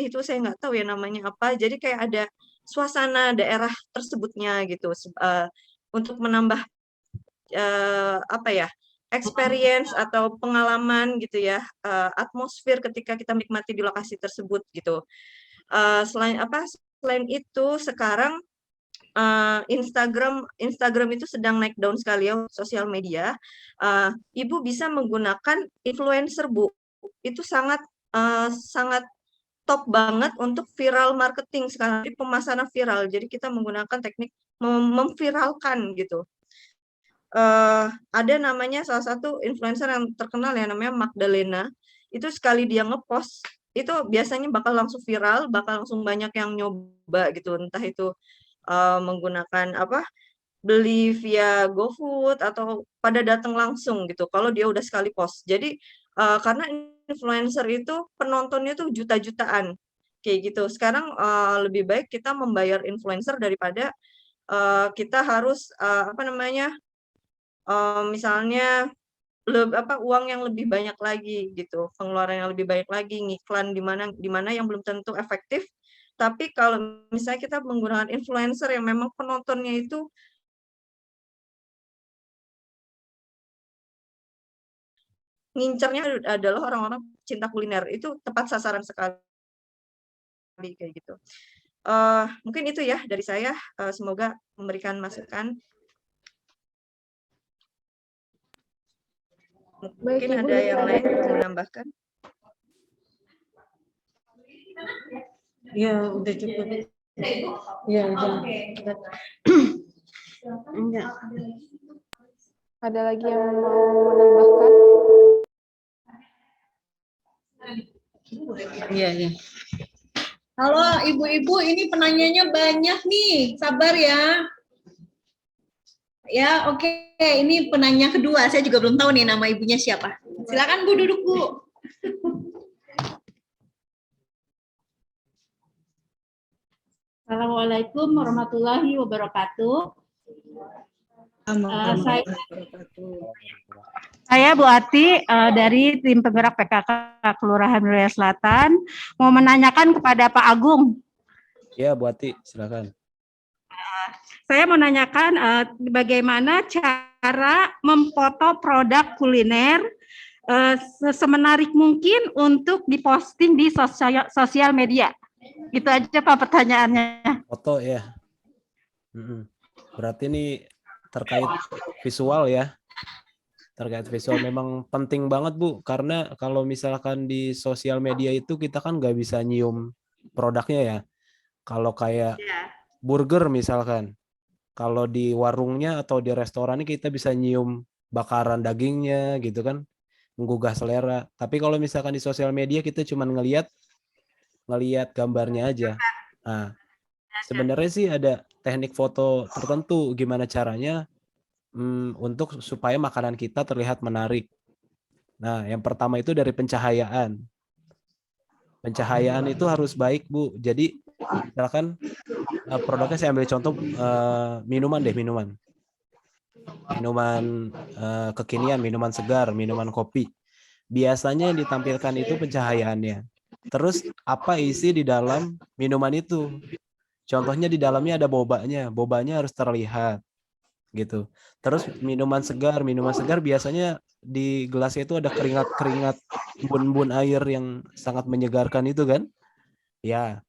itu saya nggak tahu ya namanya apa. Jadi kayak ada suasana daerah tersebutnya gitu, untuk menambah apa ya, experience atau pengalaman gitu ya, atmosfer ketika kita menikmati di lokasi tersebut gitu. Selain itu sekarang Instagram itu sedang naik daun sekali ya, sosial media. Ibu bisa menggunakan influencer, Bu. Itu sangat top banget untuk viral marketing sekarang, pemasaran viral. Jadi kita menggunakan teknik memviralkan gitu. Ada namanya salah satu influencer yang terkenal ya, namanya Magdalena. Itu sekali dia ngepost, itu biasanya bakal langsung viral, bakal langsung banyak yang nyoba gitu. Entah itu menggunakan beli via GoFood atau pada datang langsung gitu kalau dia udah sekali post. Jadi karena influencer itu penontonnya tuh juta-jutaan kayak gitu. Sekarang lebih baik kita membayar influencer daripada kita harus misalnya uang yang lebih banyak lagi gitu, pengeluaran yang lebih banyak lagi, ngiklan di mana yang belum tentu efektif. Tapi kalau misalnya kita menggunakan influencer yang memang penontonnya itu ngincernya adalah orang-orang cinta kuliner, itu tepat sasaran sekali kayak gitu. Mungkin itu ya dari saya, semoga memberikan masukan. Mungkin ada yang lain yang menambahkan? Ya, udah cukup. Ya, udah. Enggak. Ada lagi yang mau menambahkan? Iya, iya. Halo ibu-ibu, ini penanyanya banyak nih, sabar ya. Ya, oke. Ini penanya kedua, saya juga belum tahu nih nama ibunya siapa. Silakan Bu, duduk Bu. Assalamualaikum warahmatullahi wabarakatuh. Saya Bu Ati dari tim penggerak PKK Kelurahan Wilayah Selatan mau menanyakan kepada Pak Agung. Ya, Bu Ati, silakan. Saya mau nanyakan bagaimana cara memfoto produk kuliner semenarik mungkin untuk diposting di sosial media. Itu aja Pak pertanyaannya. Foto ya. Berarti ini terkait visual ya. Terkait visual memang penting banget Bu, karena kalau misalkan di sosial media itu kita kan nggak bisa nyium produknya ya. Kalau kayak burger misalkan, kalau di warungnya atau di restorannya kita bisa nyium bakaran dagingnya gitu kan, menggugah selera. Tapi kalau misalkan di sosial media kita cuma ngelihat gambarnya aja. Nah, sebenarnya sih ada teknik foto tertentu gimana caranya untuk supaya makanan kita terlihat menarik. Nah, yang pertama itu dari pencahayaan. Pencahayaan itu harus baik, Bu. Jadi, misalkan produknya saya ambil contoh minuman deh, minuman kekinian, minuman segar, minuman kopi. Biasanya yang ditampilkan itu pencahayaannya. Terus apa isi di dalam minuman itu? Contohnya di dalamnya ada bobanya harus terlihat gitu. Terus minuman segar biasanya di gelasnya itu ada keringat embun-embun air yang sangat menyegarkan itu kan? Ya.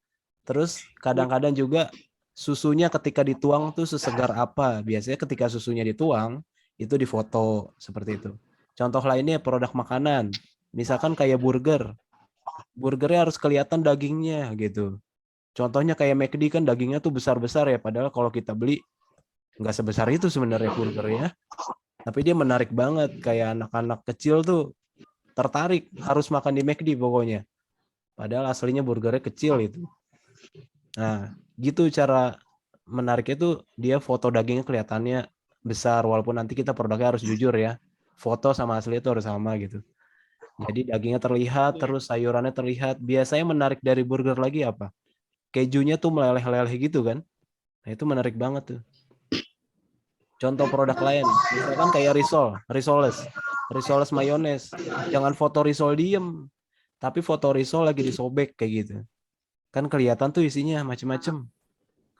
Terus kadang-kadang juga susunya ketika dituang tuh sesegar apa? Biasanya ketika susunya dituang itu difoto seperti itu. Contoh lainnya produk makanan. Misalkan kayak burger. Burgernya harus kelihatan dagingnya gitu. Contohnya kayak McD kan dagingnya tuh besar-besar ya, padahal kalau kita beli nggak sebesar itu sebenarnya burgernya. Tapi dia menarik banget, kayak anak-anak kecil tuh tertarik harus makan di McD pokoknya. Padahal aslinya burgernya kecil itu. Nah, gitu cara menariknya tuh dia foto dagingnya kelihatannya besar, walaupun nanti kita produknya harus jujur ya. Foto sama asli itu harus sama gitu. Jadi dagingnya terlihat, terus sayurannya terlihat. Biasanya menarik dari burger lagi apa? Kejunya tuh meleleh-leleh gitu kan. Nah, itu menarik banget tuh. Contoh produk lain, misalkan kayak risoles mayones. Jangan foto risol diem, tapi foto risol lagi disobek kayak gitu. Kan kelihatan tuh isinya macem-macem.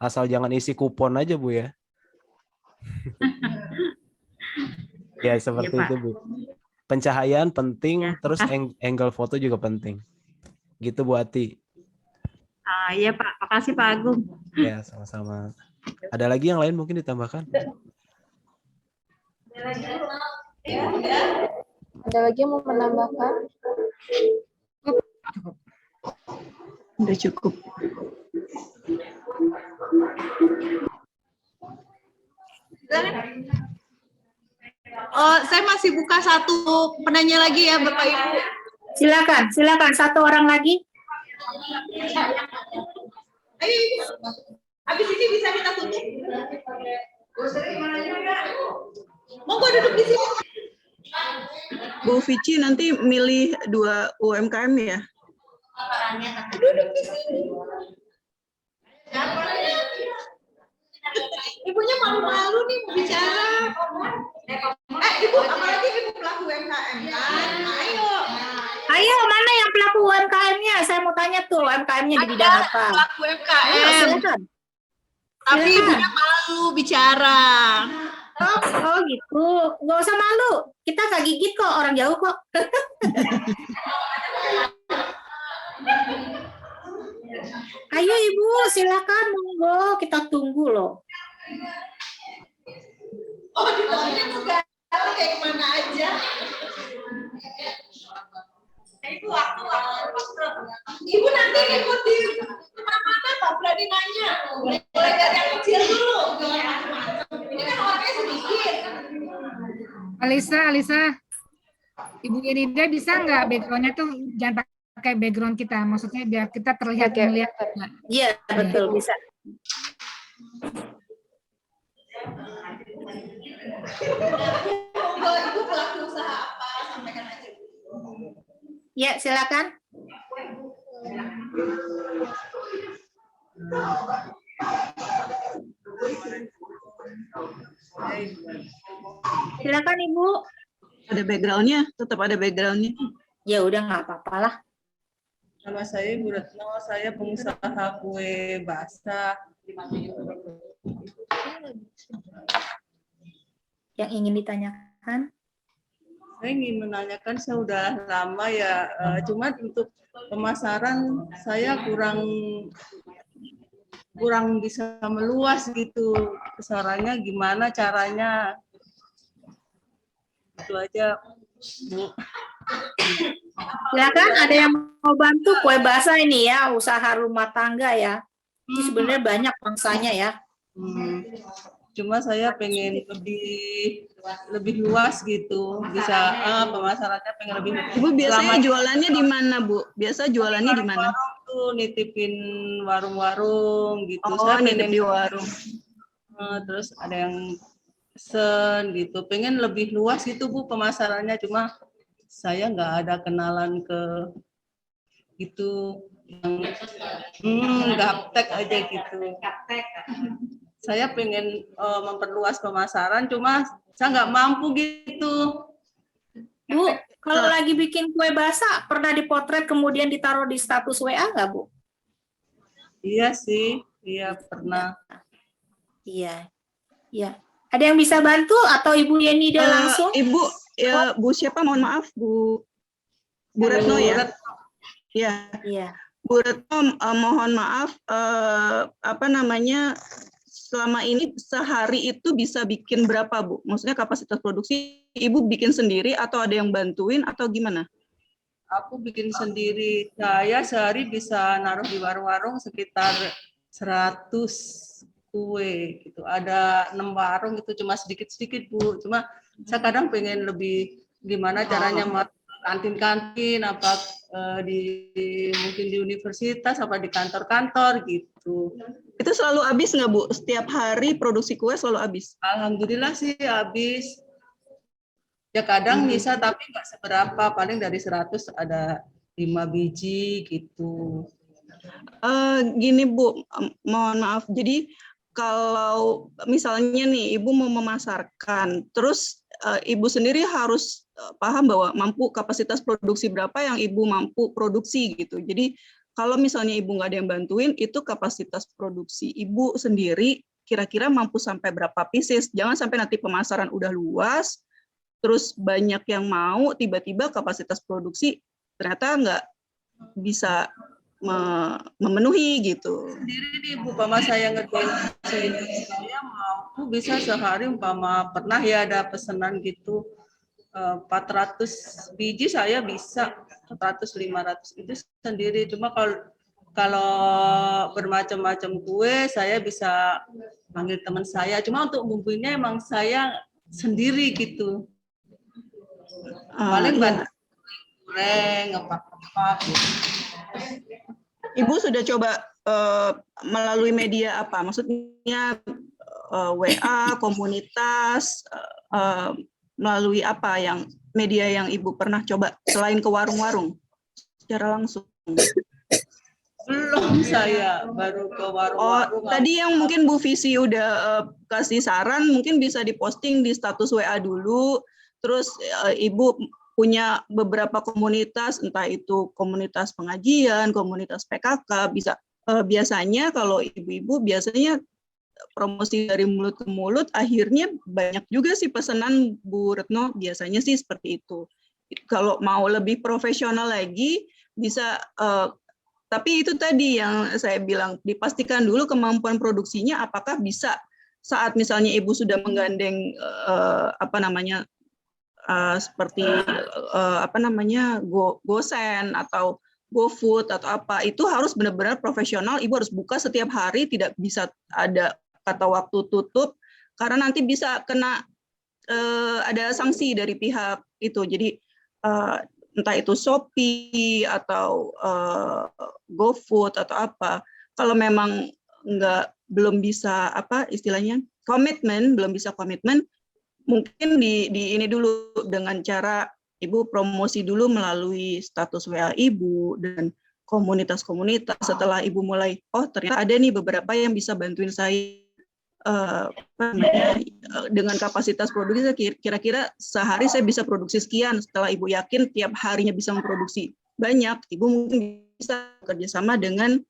Asal jangan isi kupon aja Bu ya. Ya seperti itu Bu. Pencahayaan penting, terus angle foto juga penting. Gitu Bu Ati. Iya Pak, makasih Pak Agung. Ya sama-sama. Ada lagi yang lain mungkin ditambahkan? Ada lagi yang mau menambahkan? Udah cukup. Saya masih buka satu penanya lagi ya Bapak Ibu. Silakan satu orang lagi. Ayo, habis ini bisa kita tutup. Monggo duduk di sini. Bu Vici nanti milih 2 UMKM ya? Duduk di sini. Ibunya malu-malu nih mau bicara. Ibu, apalagi ibu pelaku UMKM kan? Ayo, mana yang pelaku UMKM-nya? Saya mau tanya tuh, UMKM-nya di bidang apa? Pelaku UMKM. Silakan. Tapi ibunya malu bicara. Oh gitu, nggak usah malu. Kita nggak gigit kok, orang jauh kok. Ayo Ibu, silakan monggo, kita tunggu loh. Oh, ditanya segala kayak kemana aja. Ibu waktu. Ibu nanti ikut di kemana-mana, Pak, berani nanya. Mulai dari yang kecil dulu. Ini kan orangnya sedikit. Alisa, Ibu Irida bisa nggak background-nya tuh jangan pakai background kita, maksudnya biar kita terlihat melihat. Iya, betul, bisa. Ibu pelaku usaha apa? Sampaikan aja. Ya, silakan. Silakan Ibu. Ada backgroundnya, tetap ada backgroundnya. Ya udah nggak apa-apa lah. Nama saya Bu Retno, saya pengusaha kue basah. Yang ingin ditanyakan? Saya ingin menanyakan, saya udah lama ya, cuman untuk pemasaran saya kurang bisa meluas gitu. Kesarannya gimana caranya? Itu aja, Bu. Silakan, ada yang mau bantu kue basah ini ya, usaha rumah tangga ya. Ini sebenarnya banyak bangsanya ya. Cuma saya pengen lebih luas gitu, bisa pemasarannya pengen lebih. Ibu biasanya jualannya di mana, Bu? Biasa jualannya di mana? Tuh nitipin warung-warung gitu. Oh, Saya nitip pengen di warung. Terus ada yang pesen gitu, pengen lebih luas itu Bu pemasarannya, cuma saya nggak ada kenalan ke itu yang gaptek aja gitu. Saya pengen memperluas pemasaran, cuma saya nggak mampu gitu. Bu, kalau lagi bikin kue basah, pernah dipotret kemudian ditaruh di status WA nggak, Bu? Iya sih, iya pernah. Iya, iya. Ada yang bisa bantu atau Ibu Yenida langsung? Ibu, ya, Bu siapa? Mohon maaf, Bu Retno ya. Iya. Iya. Bu Retno, mohon maaf, apa namanya? Selama ini sehari itu bisa bikin berapa, Bu? Maksudnya kapasitas produksi Ibu bikin sendiri atau ada yang bantuin atau gimana? Aku bikin sendiri. Saya sehari bisa naruh di warung-warung sekitar 100 kue gitu. Ada 6 warung itu cuma sedikit-sedikit, Bu. Cuma saya kadang pengen lebih gimana caranya kantin-kantin apa mungkin di universitas apa di kantor-kantor gitu. Itu selalu habis nggak, Bu? Setiap hari produksi kue selalu habis? Alhamdulillah sih habis. Ya kadang bisa tapi nggak seberapa, paling dari 100 ada 5 biji gitu. Gini Bu, mohon maaf. Jadi kalau misalnya nih Ibu mau memasarkan, terus Ibu sendiri harus paham bahwa mampu kapasitas produksi berapa yang Ibu mampu produksi gitu. Jadi kalau misalnya Ibu nggak ada yang bantuin, itu kapasitas produksi Ibu sendiri kira-kira mampu sampai berapa pieces. Jangan sampai nanti pemasaran udah luas, terus banyak yang mau, tiba-tiba kapasitas produksi ternyata nggak bisa memenuhi gitu. Sendiri nih Bu, umpama saya ngerjain sendiri, saya mampu bisa sehari umpama pernah ya ada pesanan gitu 400 biji saya bisa 400-500 itu sendiri. Cuma kalau bermacam-macam kue saya bisa panggil teman saya. Cuma untuk bumbunya emang saya sendiri gitu. Paling bantu goreng apa gitu. Ibu sudah coba melalui media apa? Maksudnya WA, komunitas, melalui apa yang media yang Ibu pernah coba selain ke warung-warung secara langsung? Belum, saya baru ke warung-warung. Tadi yang mungkin Bu Visi udah kasih saran, mungkin bisa diposting di status WA dulu. Terus Ibu punya beberapa komunitas, entah itu komunitas pengajian, komunitas PKK, bisa biasanya kalau ibu-ibu biasanya promosi dari mulut ke mulut, akhirnya banyak juga sih pesanan Bu Retno, biasanya sih seperti itu. Kalau mau lebih profesional lagi, bisa, tapi itu tadi yang saya bilang, dipastikan dulu kemampuan produksinya, apakah bisa saat misalnya ibu sudah menggandeng seperti GoSend atau GoFood atau apa, itu harus benar-benar profesional. Ibu harus buka setiap hari, tidak bisa ada kata waktu tutup karena nanti bisa kena ada sanksi dari pihak itu. Jadi entah itu Shopee atau GoFood atau apa, kalau memang belum bisa belum bisa komitmen, mungkin di ini dulu dengan cara Ibu promosi dulu melalui status WA Ibu dan komunitas-komunitas. Setelah Ibu mulai, oh ternyata ada nih beberapa yang bisa bantuin saya dengan kapasitas produksi, kira-kira sehari saya bisa produksi sekian. Setelah Ibu yakin tiap harinya bisa memproduksi banyak, Ibu mungkin bisa kerjasama dengan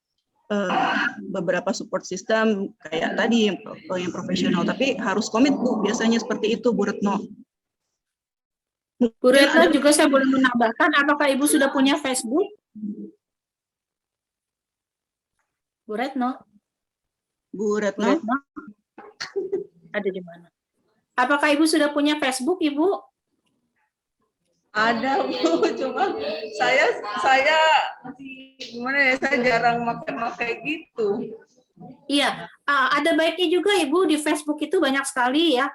beberapa support system kayak tadi yang profesional, tapi harus komit Bu, biasanya seperti itu Bu Retno. Bu Retno juga saya boleh menambahkan, apakah Ibu sudah punya Facebook? Bu Retno? Bu Retno? Ada di mana? Apakah Ibu sudah punya Facebook, Ibu? Ada Bu, cuma saya gimana ya, saya jarang pakai gitu. Iya, ada baiknya juga Ibu di Facebook itu banyak sekali ya.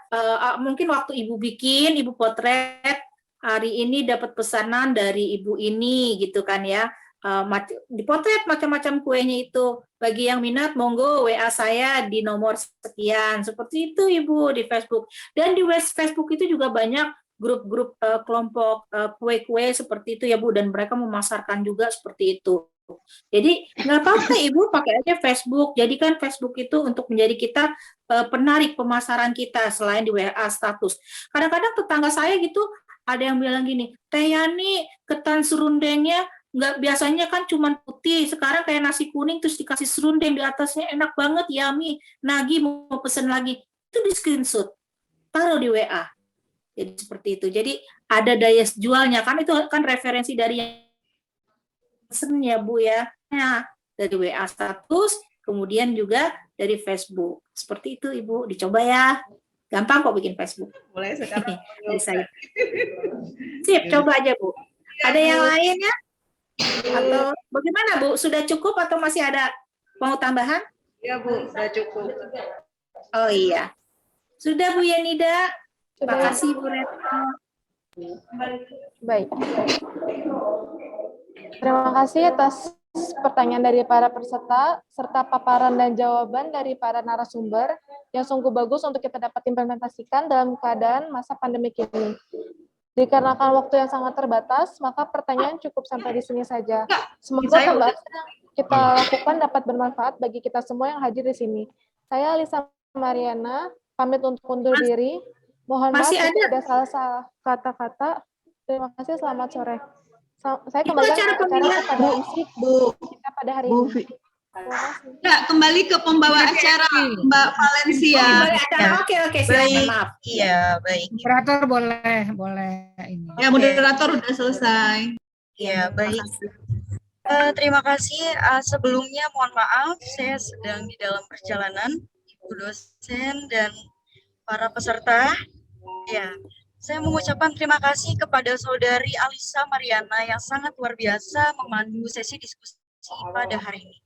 Mungkin waktu Ibu bikin, Ibu potret, hari ini dapat pesanan dari Ibu ini gitu kan ya. Dipotret macam-macam kuenya itu. Bagi yang minat, monggo WA saya di nomor sekian. Seperti itu Ibu di Facebook. Dan di Facebook itu juga banyak grup-grup kelompok kue-kue seperti itu ya Bu, dan mereka memasarkan juga seperti itu. Jadi nggak apa-apa Ibu pakai aja Facebook. Jadi kan Facebook itu untuk menjadi kita penarik pemasaran kita selain di WA status. Kadang-kadang tetangga saya gitu ada yang bilang gini, Teh Yani ketan serundengnya nggak, biasanya kan cuma putih, sekarang kayak nasi kuning terus dikasih serundeng di atasnya, enak banget, yummy, nagih mau pesen lagi. Itu di screenshot, taruh di WA. Jadi seperti itu. Jadi ada daya jualnya kan, itu kan referensi dari yang pesen ya Bu ya. Nah, dari WA status, kemudian juga dari Facebook. Seperti itu Ibu, dicoba ya. Gampang kok bikin Facebook. Mulai sekarang. Dari saya. Sip, coba aja Bu. Ada yang lain ya? Atau bagaimana Bu? Sudah cukup atau masih ada mau tambahan? Ya Bu, sudah cukup. Oh iya. Sudah Bu Yenida. Terima kasih Bu Retno. Baik. Terima kasih atas pertanyaan dari para peserta, serta paparan dan jawaban dari para narasumber yang sungguh bagus untuk kita dapat implementasikan dalam keadaan masa pandemi ini. Dikarenakan waktu yang sangat terbatas, maka pertanyaan cukup sampai di sini saja. Semoga pembahasan yang kita lakukan dapat bermanfaat bagi kita semua yang hadir di sini. Saya Lisa Mariana, pamit untuk undur diri. Mohon maaf jika ada salah-salah kata-kata. Terima kasih, selamat sore. Saya kembalikan acara kepada MC kita pada hari ini. Enggak, kembali ke pembawa acara Mbak Valencia. Oke, silakan, maaf. Iya, baik. Moderator boleh ini. Ya, moderator udah selesai. Ya, baik. Terima kasih. Sebelumnya mohon maaf, saya sedang di dalam perjalanan, Ibu dosen dan para peserta. Ya, saya mengucapkan terima kasih kepada Saudari Alisa Mariana yang sangat luar biasa memandu sesi diskusi pada hari ini.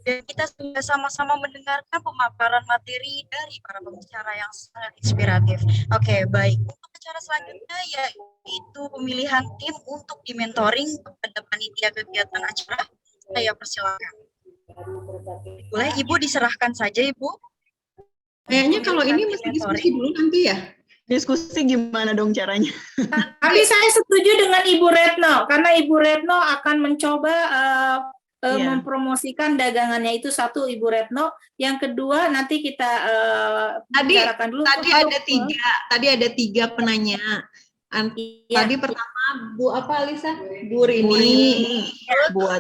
Dan kita sudah sama-sama mendengarkan pemaparan materi dari para pembicara yang sangat inspiratif. Oke, baik. Untuk acara selanjutnya yaitu pemilihan tim untuk dimentoring kepada panitia kegiatan acara. Saya persilakan. Boleh Ibu diserahkan saja Ibu. Kayaknya kalau ini mesti diskusi dulu nanti ya. Diskusi gimana dong caranya? Tapi saya setuju dengan Ibu Retno, karena Ibu Retno akan mencoba mempromosikan dagangannya itu, satu Ibu Retno, yang kedua nanti kita bicarakan dulu. Tadi ada tiga penanya. Tadi pertama Bu apa Alisa? Bu Rini, Bu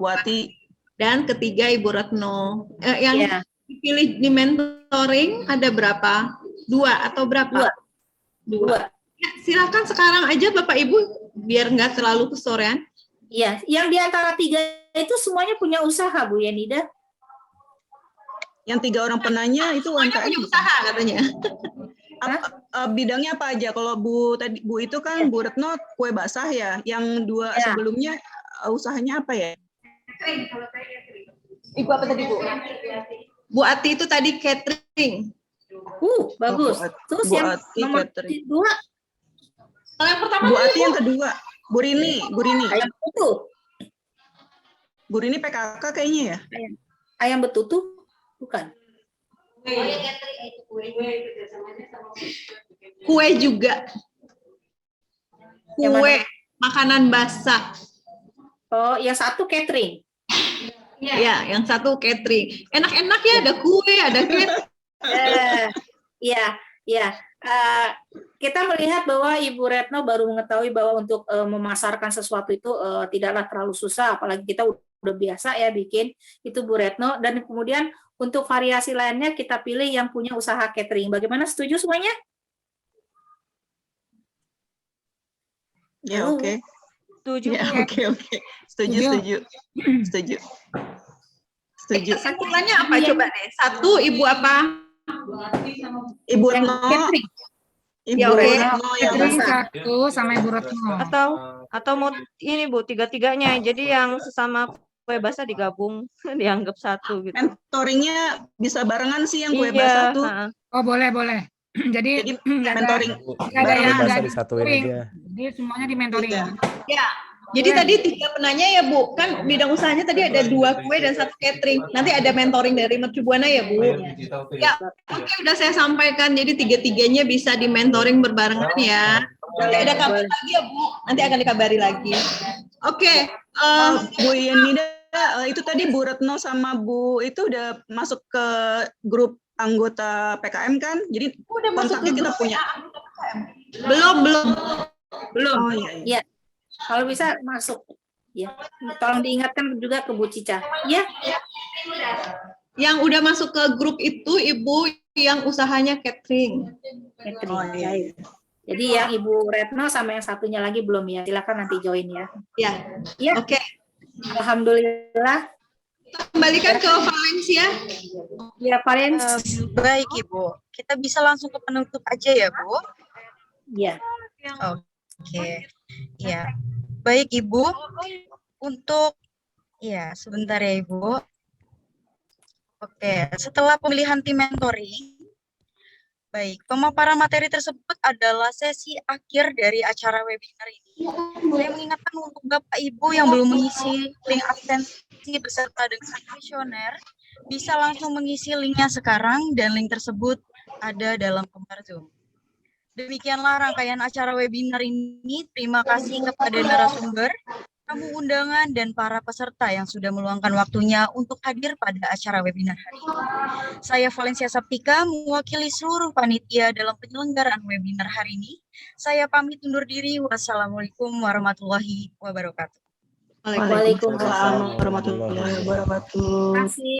Wati, dan ketiga Ibu Retno. Yang dipilih di mentoring ada berapa? 2 atau berapa? 2. Ya, silakan sekarang aja Bapak Ibu biar nggak terlalu kesorean. Iya, yang di antara 3 itu semuanya punya usaha Bu Yenida. Yang 3 orang penanya itu UMKM punya usaha katanya. Bidangnya apa aja? Kalau Bu itu kan Bu Retno kue basah ya. Yang 2 sebelumnya usahanya apa ya? Ibu apa tadi Bu? Bu Ati itu tadi catering. Bagus. Terus yang nomor 2? Kalau yang pertama Bu Ati yang kedua. Bu Rini. Ayam betutu. Bu Rini PKK kayaknya ya? Ayam betutu? Bukan. Kue juga. Kue, makanan basah. Oh, yang satu catering. Ya, yang satu catering. Enak-enak ya, ada kue, ada catering. Iya, iya. Kita melihat bahwa Ibu Retno baru mengetahui bahwa untuk memasarkan sesuatu itu tidaklah terlalu susah, apalagi kita udah biasa ya bikin itu Bu Retno. Dan kemudian untuk variasi lainnya kita pilih yang punya usaha catering. Bagaimana, setuju semuanya? Ya, Halo? oke. Setuju, Ya, Bu. oke. Setuju, setuju. Setuju. Setuju. Kesimpulannya apa coba deh? Satu, Ibu apa? Ibu Yang Retno. catering. Ibu Ya, oke. Retno yang Catering masak. satu sama Ibu Retno. Atau mau ini Bu, tiga-tiganya. Jadi yang sesama kue basah digabung, dianggap satu gitu. Mentoringnya bisa barengan sih yang kue Iya, basah tuh. Oh, boleh, boleh. Jadi Jadi nggak ada mentoring nggak ada yang barengan. nggak disatuin di-mentoring. aja. Jadi semuanya di mentoring. Iya. Ya, jadi tadi 3 penanya ya Bu, kan bidang usahanya tadi ada 2 kue dan 1 catering. Nanti ada mentoring dari Mercu Buana ya Bu. Ya, oke udah saya sampaikan. Jadi 3-tiganya bisa di mentoring berbarengan ya. Nanti ada kabar lagi ya Bu, nanti akan dikabari lagi. Oke, Bu Yenida, itu tadi Bu Retno sama Bu itu udah masuk ke grup anggota PKM kan? Jadi udah masuk kontaknya ke kita grup punya. belum. Oh iya. Ya, kalau bisa masuk. Ya, tolong diingatkan juga ke Bu Cica. Ya. Yang udah masuk ke grup itu Ibu yang usahanya catering. Catering. Oh, iya. Jadi yang Ibu Retno sama yang satunya lagi belum ya. Silakan nanti join ya. Ya. Ya. Oke. Alhamdulillah. Kembalikan ke Valencia. Ya, Valencia. Baik Ibu, kita bisa langsung ke penutup aja ya Bu? Ya. Oke, ya. Baik Ibu, untuk, ya sebentar ya Ibu. Oke, setelah pemilihan tim mentoring, baik, pemaparan materi tersebut adalah sesi akhir dari acara webinar ini. Saya mengingatkan untuk Bapak Ibu yang belum mengisi link absensi beserta dengan kuesioner, bisa langsung mengisi linknya sekarang dan link tersebut ada dalam lembar Zoom. Demikianlah rangkaian acara webinar ini. Terima kasih kepada narasumber, tamu undangan, dan para peserta yang sudah meluangkan waktunya untuk hadir pada acara webinar hari ini. Saya Valencia Saptika, mewakili seluruh panitia dalam penyelenggaraan webinar hari ini. Saya pamit undur diri. Wassalamualaikum warahmatullahi wabarakatuh. Waalaikumsalam warahmatullahi wabarakatuh. Terima kasih.